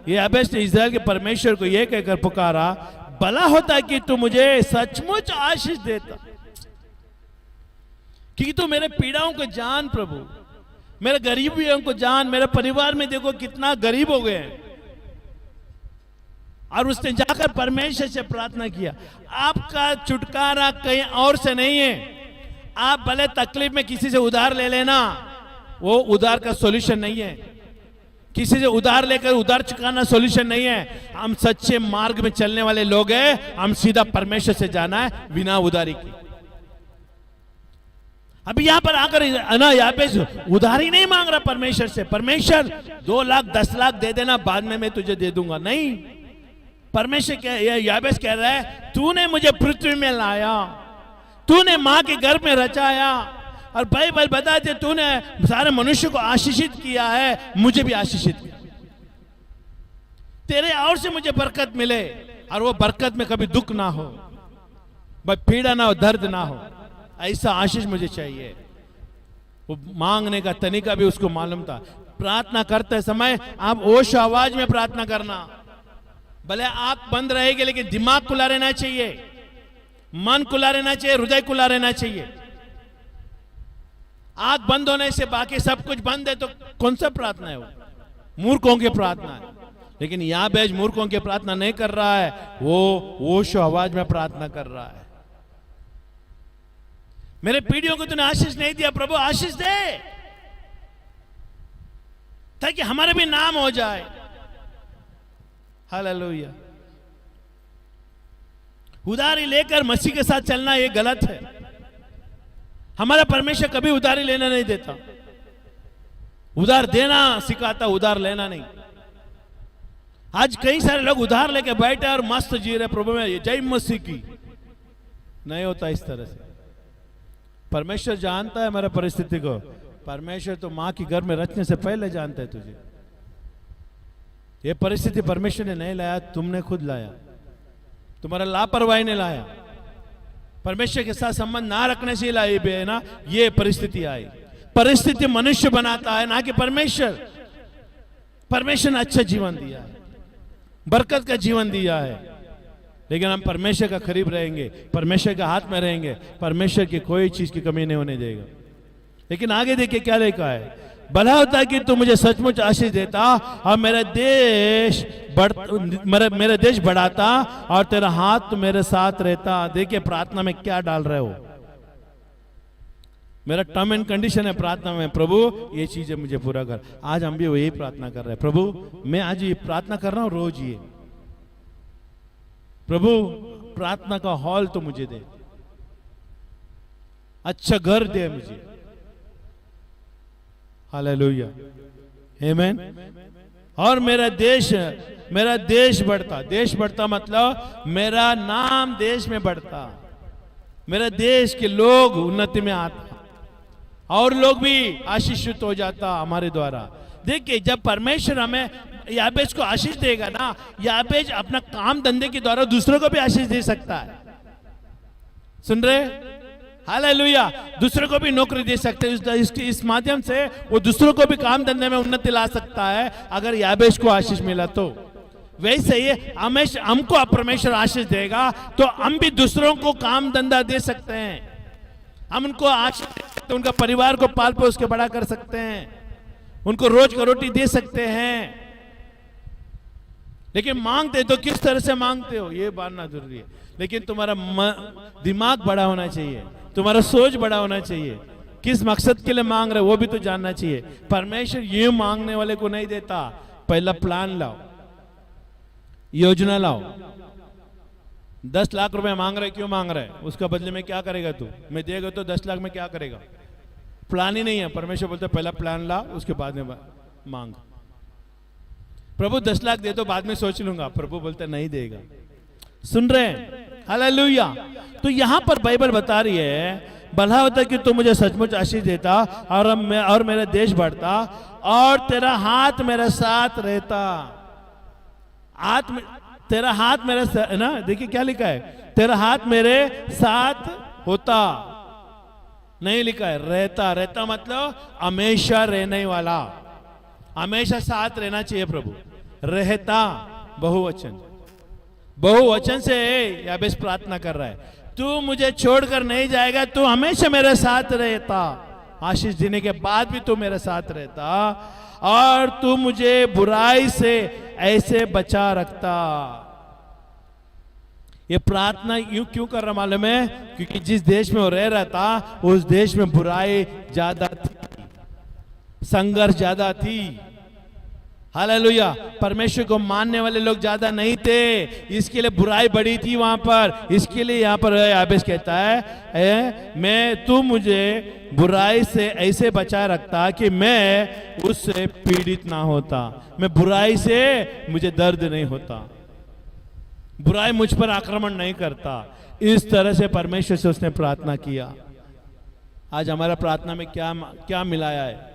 ये याबेस ने इस्राएल के परमेश्वर को यह कहकर पुकारा, भला होता कि तू मुझे सचमुच आशीष देता, क्योंकि तू मेरे पीड़ाओं को जान प्रभु, मेरे गरीबियों को जान। मेरे परिवार में देखो कितना गरीब हो गए हैं। और उसने जाकर परमेश्वर से प्रार्थना किया। आपका छुटकारा कहीं और से नहीं है। आप भले तकलीफ में किसी से उधार ले लेना, वो उधार का सॉल्यूशन नहीं है। किसी से उधार लेकर उधार चुकाना सॉल्यूशन नहीं है। हम सच्चे मार्ग में चलने वाले लोग हैं, हम सीधा परमेश्वर से जाना है बिना उधारी की। अभी यहां पर आकर ना याबेस उधारी नहीं मांग रहा परमेश्वर से, परमेश्वर 2 लाख 10 लाख दे देना, बाद में मैं तुझे दे दूंगा, नहीं। परमेश्वर क्या, याबेस कह रहा है, तूने मुझे पृथ्वी में लाया, तूने मां के गर्भ में रचाया, और बाइबल बताते तूने सारे मनुष्य को आशीषित किया है, मुझे भी आशीषित किया। तेरे और से मुझे बरकत मिले, और वो बरकत में कभी दुख ना हो, पीड़ा ना हो, दर्द ना हो, ऐसा आशीष मुझे चाहिए। वो मांगने का तरीका भी उसको मालूम था। प्रार्थना करते समय आप होश आवाज में प्रार्थना करना, भले आंख बंद रहेगी लेकिन दिमाग खुला रहना चाहिए, मन खुला रहना चाहिए, हृदय खुला रहना चाहिए। आंख बंद होने से बाकी सब कुछ बंद है तो कौन सा प्रार्थना है? वो मूर्खों की प्रार्थना है। लेकिन याबेस मूर्खों की प्रार्थना नहीं कर रहा है, वो होश आवाज में प्रार्थना कर रहा है। मेरे पीढ़ियों को तूने आशीष नहीं दिया, प्रभु आशीष दे, ताकि हमारे भी नाम हो जाए। हालेलुया। उधारी लेकर मसीह के साथ चलना ये गलत है। हमारा परमेश्वर कभी उधारी लेना नहीं देता, उधार देना सिखाता, उधार लेना नहीं। आज कई सारे लोग उधार लेके बैठे और मस्त जी रहे, प्रभु में जय मसीह की। नहीं होता इस तरह से। परमेश्वर जानता है हमारा परिस्थिति को। परमेश्वर तो मां की गर्भ में रचने से पहले जानता है तुझे। ये परिस्थिति परमेश्वर ने नहीं लाया, तुमने खुद लाया। तुम्हारा लापरवाही ने लाया, परमेश्वर के साथ संबंध ना रखने से लाई है ना, ये परिस्थिति आई। परिस्थिति मनुष्य बनाता है, ना कि परमेश्वर। परमेश्वर ने अच्छा जीवन दिया है, बरकत का जीवन दिया है, लेकिन हम परमेश्वर का करीब रहेंगे, परमेश्वर के हाथ में रहेंगे, परमेश्वर की कोई चीज की कमी नहीं होने देगा। लेकिन आगे देखिए क्या लिखा है, भला होता कि तू मुझे सचमुच आशीष देता और मेरा देश बढ़ाता और तेरा हाथ मेरे साथ रहता। देखिए प्रार्थना में क्या डाल रहे हो, मेरा टर्म एंड कंडीशन है प्रार्थना में, प्रभु ये चीजें मुझे पूरा कर। आज हम भी वही प्रार्थना कर रहे हैं, प्रभु मैं आज ये प्रार्थना कर रहा हूं रोज ये, प्रभु प्रार्थना का हॉल तो मुझे दे, अच्छा घर दे मुझे। हालेलुया, आमीन। और मेरा देश बढ़ता। देश बढ़ता मतलब मेरा नाम देश में बढ़ता, मेरा देश के लोग उन्नति में आता और लोग भी आशीषित हो जाता हमारे द्वारा। देखिए जब परमेश्वर हमें याबेज को आशीष देगा ना, याबेज अपना काम धंधे के द्वारा दूसरों को भी आशीष दे सकता है। सुन रहे? हालेलुया, दूसरों को भी नौकरी दे सकते हैं, इस माध्यम से वो दूसरों को भी काम धंधे में उन्नति ला सकता है अगर याबेज को आशीष मिला तो। वैसे ही हमको परमेश्वर आशीष देगा तो हम भी दूसरों को काम धंधा दे सकते हैं, हम उनको आशीष दे सकते हैं, उनका परिवार को पाल पोस के बड़ा कर सकते हैं, उनको रोज का रोटी दे सकते हैं। लेकिन मांगते तो किस तरह से मांगते हो ये जानना जरूरी है। लेकिन तुम्हारा दिमाग बड़ा होना चाहिए, तुम्हारा सोच बड़ा होना चाहिए, किस मकसद के लिए मांग रहे वो भी तो जानना चाहिए। परमेश्वर ये मांगने वाले को नहीं देता, पहला प्लान लाओ, योजना लाओ। 10 लाख रुपए मांग रहे, क्यों मांग रहे? उसका बदले में क्या करेगा तू? मैं देगा तो 10 लाख में क्या करेगा? प्लान ही नहीं है। परमेश्वर बोलते पहला प्लान ला, उसके बाद में मांग। प्रभु 10 लाख दे दो, बाद में सोच लूंगा, प्रभु बोलते नहीं देगा। सुन रहे हैं? हालेलुया। तो यहां पर बाइबल बता रही है, भला होता कि तू मुझे सचमुच आशीष देता और मेरा देश बढ़ता और तेरा हाथ मेरे साथ रहता। तेरा हाथ मेरे साथ है ना, देखिए क्या लिखा है, तेरा हाथ मेरे साथ होता, नहीं लिखा है रहता। रहता मतलब हमेशा रहने वाला, हमेशा साथ रहना चाहिए प्रभु। रहता बहुवचन, बहुवचन से याबेस प्रार्थना कर रहा है, तू मुझे छोड़कर नहीं जाएगा, तू हमेशा मेरे साथ रहता। आशीष देने के बाद भी तू मेरे साथ रहता और तू मुझे बुराई से ऐसे बचा रखता। ये प्रार्थना यूं क्यों कर रहा मालूम है? क्योंकि जिस देश में वो रह रहा था उस देश में बुराई ज्यादा थी, संघर्ष ज्यादा थी। हालेलुया। परमेश्वर को मानने वाले लोग ज्यादा नहीं थे, इसके लिए बुराई बढ़ी थी वहां पर। इसके लिए यहां पर याबेस कहता है, मैं तू मुझे बुराई से ऐसे बचा रखता कि मैं उससे पीड़ित ना होता, मैं बुराई से मुझे दर्द नहीं होता, बुराई मुझ पर आक्रमण नहीं करता। इस तरह से परमेश्वर से उसने प्रार्थना किया। आज हमारा प्रार्थना में क्या मिलाया है?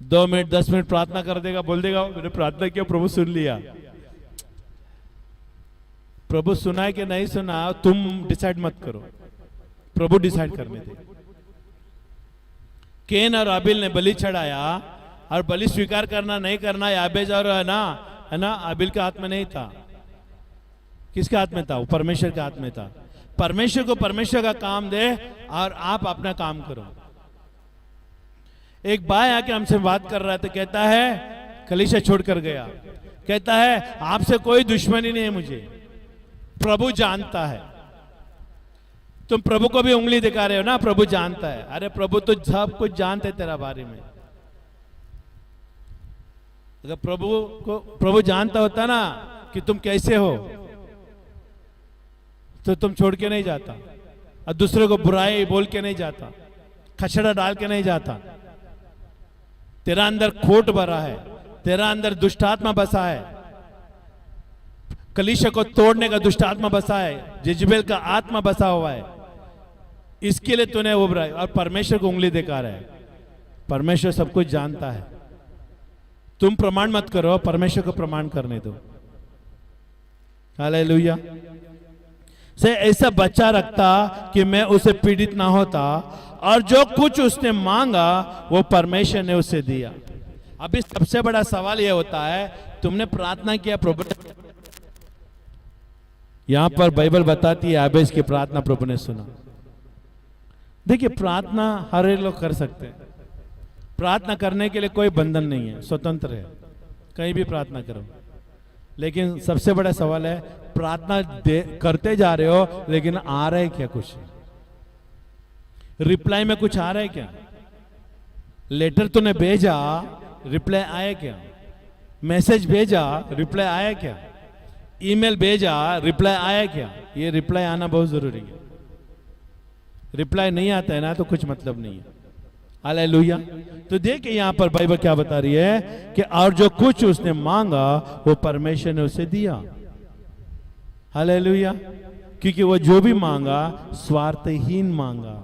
2 मिनट 10 मिनट प्रार्थना कर देगा, बोल देगा मैंने प्रार्थना किया, प्रभु सुन लिया। प्रभु सुना है कि नहीं सुना तुम डिसाइड मत करो, प्रभु डिसाइड करने दे। केन और आबिल ने बलि चढ़ाया और बलि स्वीकार करना नहीं करना याबेज और है ना आबिल के हाथ में नहीं था। किसके हाथ में था? वो परमेश्वर के हाथ में था। परमेश्वर को परमेश्वर का काम दे और आप अपना काम करो। एक भाई आके हमसे बात कर रहा था, कहता है कलीसिया छोड़कर गया, कहता है आपसे कोई दुश्मनी नहीं है मुझे, प्रभु जानता है। तुम प्रभु को भी उंगली दिखा रहे हो ना, प्रभु जानता है। अरे प्रभु तो सब कुछ जानते तेरा बारे में। अगर प्रभु जानता होता ना कि तुम कैसे हो तो तुम छोड़ के नहीं जाता और दूसरों को बुराई बोल के नहीं जाता, खचड़ा डाल के नहीं जाता। तेरा अंदर खोट भरा है, तेरा अंदर दुष्टात्मा बसा है, कलीसिया को तोड़ने का दुष्टात्मा बसा है, जेजबेल का आत्मा बसा हुआ है। इसके लिए तूने उभरा है और परमेश्वर को उंगली दिखा रहा है। परमेश्वर सब कुछ जानता है। तुम प्रमाण मत करो, परमेश्वर को प्रमाण करने दो। हालेलुया। से ऐसा बच्चा रखता कि मैं उसे पीड़ित ना होता, और जो कुछ उसने मांगा वो परमेश्वर ने उसे दिया। अभी सबसे बड़ा सवाल यह होता है, तुमने प्रार्थना किया, प्रभु ने? यहां पर बाइबल बताती है याबेश की प्रार्थना प्रभु ने सुना। देखिए, प्रार्थना हर एक लोग कर सकते हैं। प्रार्थना करने के लिए कोई बंधन नहीं है, स्वतंत्र है, कहीं भी प्रार्थना करो। लेकिन सबसे बड़ा सवाल है, प्रार्थना करते जा रहे हो, लेकिन आ रहा है क्या? कुछ रिप्लाई में कुछ आ रहा है क्या? लेटर तूने भेजा, रिप्लाई आया क्या? मैसेज भेजा, रिप्लाई आया क्या? ईमेल भेजा, रिप्लाई आया क्या? ये रिप्लाई आना बहुत जरूरी है। रिप्लाई नहीं आता है ना, तो कुछ मतलब नहीं है। हालेलुया। तो देखिए यहां पर बाइबल क्या बता रही है कि और जो कुछ उसने मांगा वो परमेश्वर ने उसे दिया। हालेलुया। क्योंकि वो जो भी मांगा स्वार्थहीन मांगा।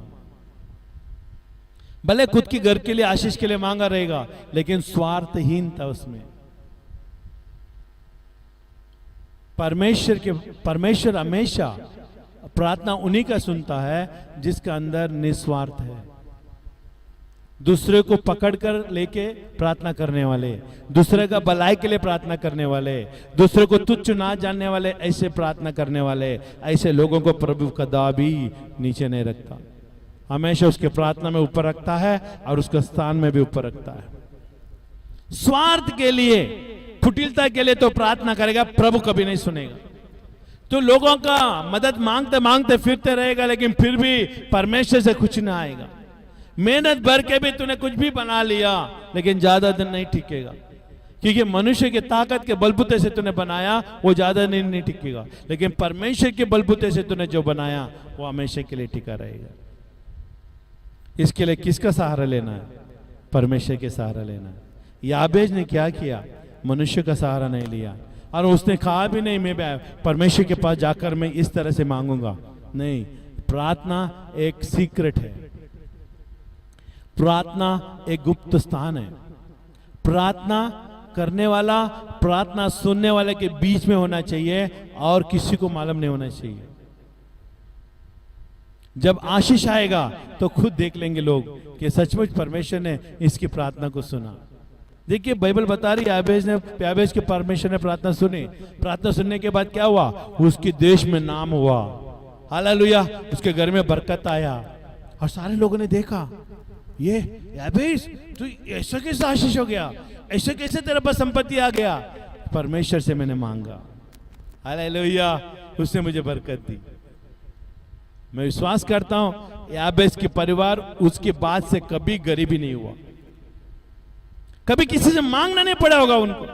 भले खुद के घर के लिए, आशीष के लिए मांगा रहेगा, लेकिन स्वार्थहीन था उसमें। परमेश्वर हमेशा प्रार्थना उन्हीं का सुनता है जिसका अंदर निस्वार्थ है। दूसरे को पकड़कर लेके प्रार्थना करने वाले, दूसरे का भलाई के लिए प्रार्थना करने वाले, दूसरे को तुच्छ ना जानने वाले, ऐसे प्रार्थना करने वाले, ऐसे लोगों को प्रभु कदापि नीचे नहीं रखता। हमेशा उसके प्रार्थना में ऊपर रखता है और उसके स्थान में भी ऊपर रखता है। स्वार्थ के लिए, कुटिलता के लिए तो प्रार्थना करेगा, प्रभु कभी नहीं सुनेगा। तो लोगों का मदद मांगते मांगते फिरते रहेगा, लेकिन फिर भी परमेश्वर से कुछ ना आएगा। मेहनत भर के भी तूने कुछ भी बना लिया, लेकिन ज्यादा दिन नहीं टिकेगा। क्योंकि मनुष्य की ताकत के बलबूते से तूने बनाया, वो ज्यादा दिन नहीं टिकेगा। लेकिन परमेश्वर के बलबूते से तूने जो बनाया वो हमेशा के लिए टिका रहेगा। इसके लिए किसका सहारा लेना है? परमेश्वर के सहारा लेना है। याबेश ने क्या किया? मनुष्य का सहारा नहीं लिया, और उसने कहा भी नहीं मैं परमेश्वर के पास जाकर मैं इस तरह से मांगूंगा। नहीं, प्रार्थना एक सीक्रेट है, प्रार्थना एक गुप्त स्थान है। प्रार्थना करने वाला, प्रार्थना सुनने वाले के बीच में होना चाहिए और किसी को मालूम नहीं होना चाहिए। जब आशीष आएगा तो खुद देख लेंगे लोग कि सचमुच परमेश्वर ने इसकी प्रार्थना को सुना। देखिए बाइबल बता रही है याबेश के परमेश्वर ने प्रार्थना सुनी। प्रार्थना सुनने के बाद क्या हुआ? उसके देश में नाम हुआ। हालेलुया। उसके घर में बरकत आया और सारे लोगों ने देखा, ये याबेश तू ऐसा कैसे आशीष हो गया, ऐसे कैसे तेरे पास संपत्ति आ गया? परमेश्वर से मैंने मांगा। हालेलुया। उसने मुझे बरकत दी। मैं विश्वास करता हूं याबेश के परिवार उसके बाद से कभी गरीबी नहीं हुआ, कभी किसी से मांगना नहीं पड़ा होगा उनको।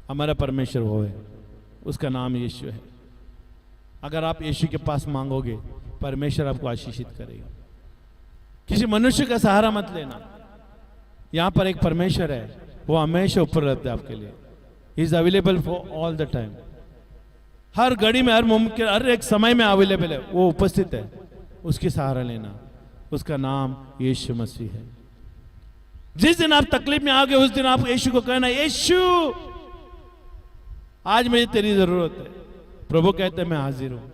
हमारा परमेश्वर वो है, उसका नाम यीशु है। अगर आप यीशु के पास मांगोगे, परमेश्वर आपको आशीषित करेगा। किसी मनुष्य का सहारा मत लेना। यहां पर एक परमेश्वर है, वो हमेशा ऊपर रहता है आपके लिए। He is available for all the time. हर घड़ी में, हर मुमकिन, हर एक समय में अवेलेबल है, वो उपस्थित है। उसकी सहारा लेना, उसका नाम यीशु मसीह है। जिस दिन आप तकलीफ में आओगे उस दिन आप यीशु को कहना, यीशु आज मुझे तेरी जरूरत है। प्रभु कहते हैं मैं हाजिर हूं।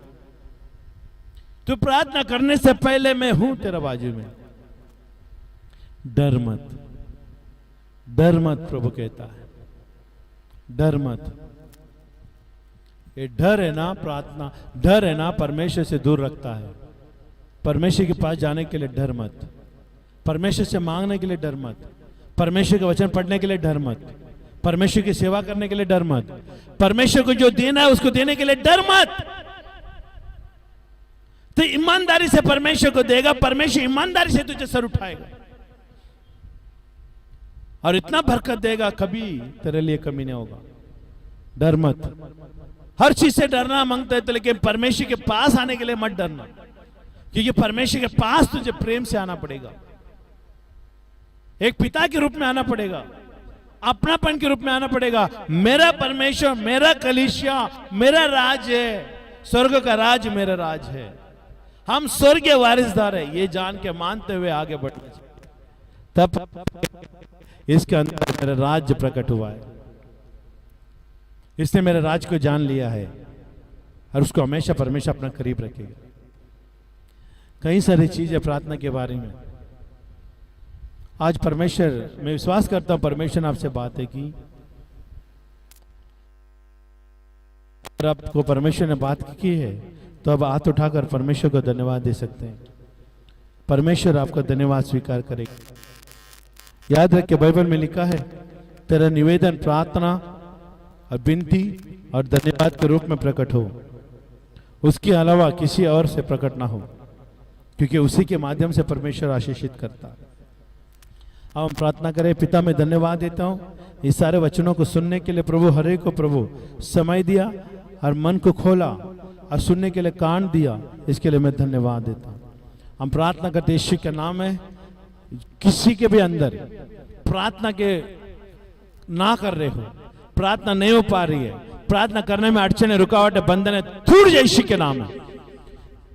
तो प्रार्थना करने से पहले मैं हूं तेरा बाजू में, डर मत, डर मत। प्रभु कहता है डर मत। ये डर है ना, प्रार्थना डर है ना, परमेश्वर से दूर रखता है। परमेश्वर के पास जाने के लिए डर मत, परमेश्वर से मांगने के लिए डर मत, परमेश्वर का वचन पढ़ने के लिए डर मत, परमेश्वर की सेवा करने के लिए डर मत, परमेश्वर को जो देना है उसको देने के लिए डर मत। तो ईमानदारी से परमेश्वर को देगा, परमेश्वर ईमानदारी से तुझे सर उठाएगा और इतना बरकत देगा, कभी तेरे लिए कमी नहीं होगा। डर मत। हर चीज से डरना मांगता है तो, लेकिन परमेश्वर के पास आने के लिए मत डरना, क्योंकि परमेश्वर के पास तुझे प्रेम से आना पड़ेगा, एक पिता के रूप में आना पड़ेगा, अपनापन के रूप में आना पड़ेगा। मेरा परमेश्वर, मेरा कलीसिया, मेरा राज है, स्वर्ग का राज मेरा राज है। हम स्वर्गीय वारिसदार है, ये जान के मानते हुए आगे बढ़ना चाहिए। तब इसके अंदर मेरा राज्य प्रकट हुआ है। इसने मेरे राज को जान लिया है और उसको हमेशा परमेश्वर अपना करीब रखेगा। कई सारी चीजें प्रार्थना के बारे में आज परमेश्वर, मैं विश्वास करता हूं परमेश्वर ने आपसे बातें की। अगर आपको परमेश्वर ने बात की है तो अब हाथ उठाकर परमेश्वर को धन्यवाद दे सकते हैं। परमेश्वर आपका धन्यवाद स्वीकार करेगा। याद रख के बाइबल में लिखा है, तेरा निवेदन प्रार्थना और विनती और धन्यवाद के रूप में प्रकट हो, उसके अलावा किसी और से प्रकट ना हो, क्योंकि उसी के माध्यम से परमेश्वर आशीषित करता है। अब हम प्रार्थना करें। पिता, मैं धन्यवाद देता हूँ इस सारे वचनों को सुनने के लिए प्रभु, हर एक को प्रभु समय दिया और मन को खोला और सुनने के लिए कान दिया, इसके लिए मैं धन्यवाद देता हूँ। हम प्रार्थना करते यीशु के नाम में, किसी के भी अंदर प्रार्थना के ना कर रहे हो, प्रार्थना नहीं हो पा रही है, प्रार्थना करने में अड़चने, रुकावटें, बंधन है, टूट जाए यीशु के नाम में।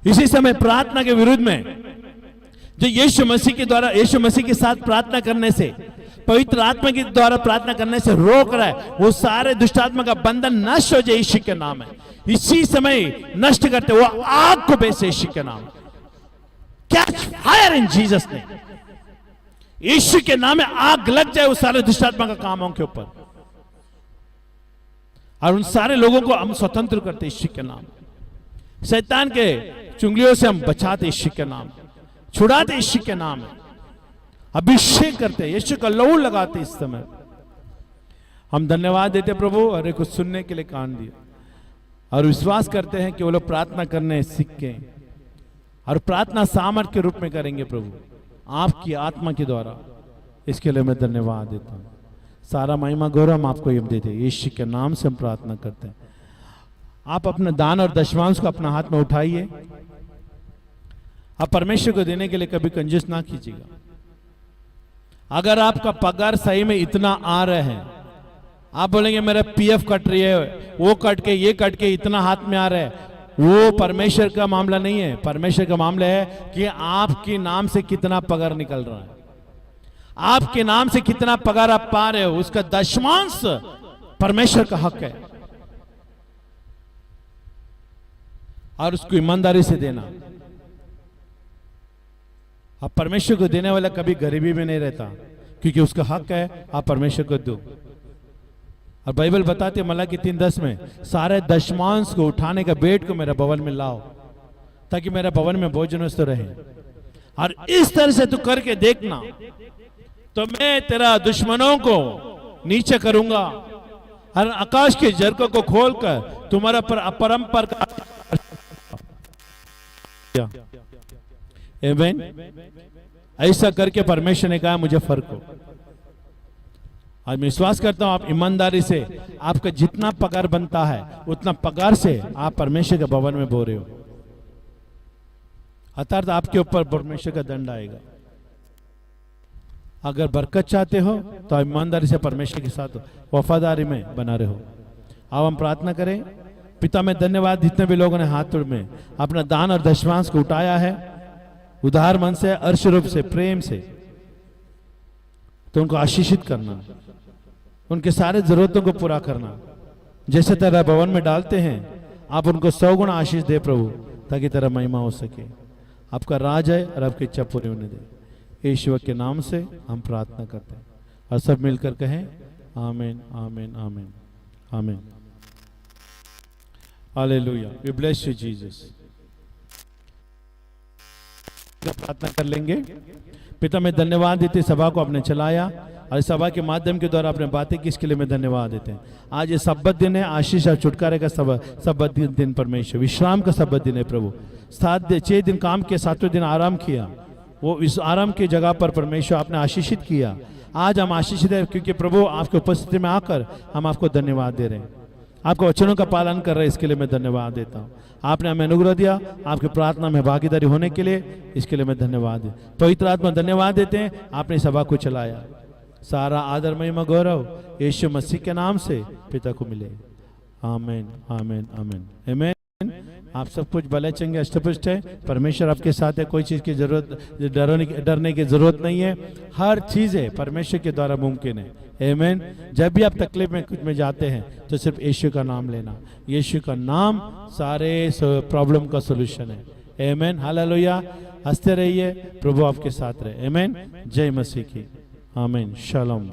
इसी समय प्रार्थना के विरुद्ध में जो यीशु मसीह के द्वारा, यीशु मसीह के साथ प्रार्थना करने से, पवित्र आत्मा के द्वारा प्रार्थना करने से रोक रहा है, वो सारे दुष्ट आत्मा का बंधन नष्ट हो जाए यीशु के नाम में। इसी समय नष्ट करते वो आग को बेचे यीशु के नाम। Catch fire in Jesus name. Yeshu के नाम में आग लग जाए उस सारे दुष्ट आत्मा का कामों के ऊपर, और उन सारे लोगों को हम स्वतंत्र करते यीशु के नाम। शैतान के चुंगलियों से हम बचाते यीशु के नाम, छुड़ाते यीशु के नाम, अभिषेक करते, यीशु का लहू लगाते। इस समय हम धन्यवाद देते प्रभु, अरे कुछ सुनने के लिए कान दिए, और विश्वास करते हैं कि वो लोग प्रार्थना करने सीख के और प्रार्थना सामर्थ के रूप में करेंगे प्रभु, आपकी आत्मा के द्वारा। इसके लिए मैं धन्यवाद देता हूँ। सारा महिमा गौरव हम आपको ये देते, यीशु के नाम से हम प्रार्थना करते हैं। आप अपने दान और दशमांश को अपना हाथ में उठाइए। आप परमेश्वर को देने के लिए कभी कंजूस ना कीजिएगा। अगर आपका पगार सही में इतना आ रहा है, आप बोलेंगे मेरा पीएफ कट रही है, वो कट के ये कट के इतना हाथ में आ रहा है, वो परमेश्वर का मामला नहीं है। परमेश्वर का मामला है कि आपके नाम से कितना पगार निकल रहा है, आपके नाम से कितना पगार आप पा रहे हो, उसका दशमांश परमेश्वर का हक है, और उसको ईमानदारी से देना। अब परमेश्वर को देने वाला कभी गरीबी में नहीं रहता, क्योंकि उसका हक है, आप परमेश्वर को दो। और बाइबल बताते हैं मलाकी 3:10 में, सारे दशमांश को उठाने का बेट को मेरे भवन में लाओ, ताकि मेरे भवन में भोजन वस्तु रहे। और इस तरह से तू करके देखना, तो मैं तेरा दुश्मनों को नीचे करूंगा और आकाश के झरकों को खोलकर तुम्हारा परंपर का आमेन। ऐसा करके परमेश्वर ने कहा मुझे फर्क हो। आज मैं विश्वास करता हूं आप ईमानदारी से, आपका जितना पगार बनता है उतना पगार से आप परमेश्वर के भवन में बो रहे हो, अर्थात आपके ऊपर परमेश्वर का दंड आएगा। अगर बरकत चाहते हो तो ईमानदारी से परमेश्वर के साथ वफादारी में बना रहे हो। अब हम प्रार्थना करें। पिता में धन्यवाद, जितने भी लोगों ने हाथ में अपना दान और दशमांश को उठाया है उदार मन से, अर्श रूप से, प्रेम से, तो उनको आशीषित करना, उनके सारे जरूरतों को पूरा करना। जैसे तेरा भवन में डालते हैं, आप उनको 100 गुना आशीष दे प्रभु, ताकि तेरा महिमा हो सके। आपका राज है और आपकी इच्छा पूरी होने दे। यीशु के नाम से हम प्रार्थना करते हैं, और सब मिलकर कहें आमीन, आमीन, आमीन, आमीन। हालेलुया। We bless you Jesus. प्रार्थना कर लेंगे। पिता मैं धन्यवाद देते सभा को आपने चलाया, और सभा के माध्यम के द्वारा आपने बातें की, इसके लिए मैं धन्यवाद देते हैं। आज ये सब्बत दिन है, आशीष और छुटकारे का सब्बत दिन परमेश्वर, विश्राम का सब्बत दिन है प्रभु। 6 दिन काम किया, 7वें दिन आराम किया, वो इस आराम की जगह पर परमेश्वर आपने आशीषित किया। आज हम आशीषित है, क्योंकि प्रभु आपके उपस्थिति में आकर हम आपको धन्यवाद दे रहे हैं, आपके वचनों का पालन कर रहे हैं। इसके लिए मैं धन्यवाद देता हूँ। आपने हमें अनुग्रह दिया आपकी प्रार्थना में भागीदारी होने के लिए, इसके लिए मैं धन्यवाद दे। पवित्र आत्मा धन्यवाद देते हैं, आपने सभा को चलाया। सारा आदर महिमा गौरव यीशु मसीह के नाम से पिता को मिले। आमीन, आमीन, आमीन, आमीन। आप सब कुछ भले चंगे अष्टपुष्ट है, परमेश्वर आपके साथ है, कोई चीज़ की जरूरत डरने की जरूरत नहीं है, हर चीज़ है परमेश्वर के द्वारा मुमकिन है। आमीन। जब भी आप तकलीफ में कुछ में जाते हैं तो सिर्फ यीशु का नाम लेना, यीशु का नाम सारे प्रॉब्लम का सोल्यूशन है। आमीन, हालेलुया। हंसते रहिए, प्रभु आपके साथ रहे। आमीन। जय मसीह की। आमीन। शालोम।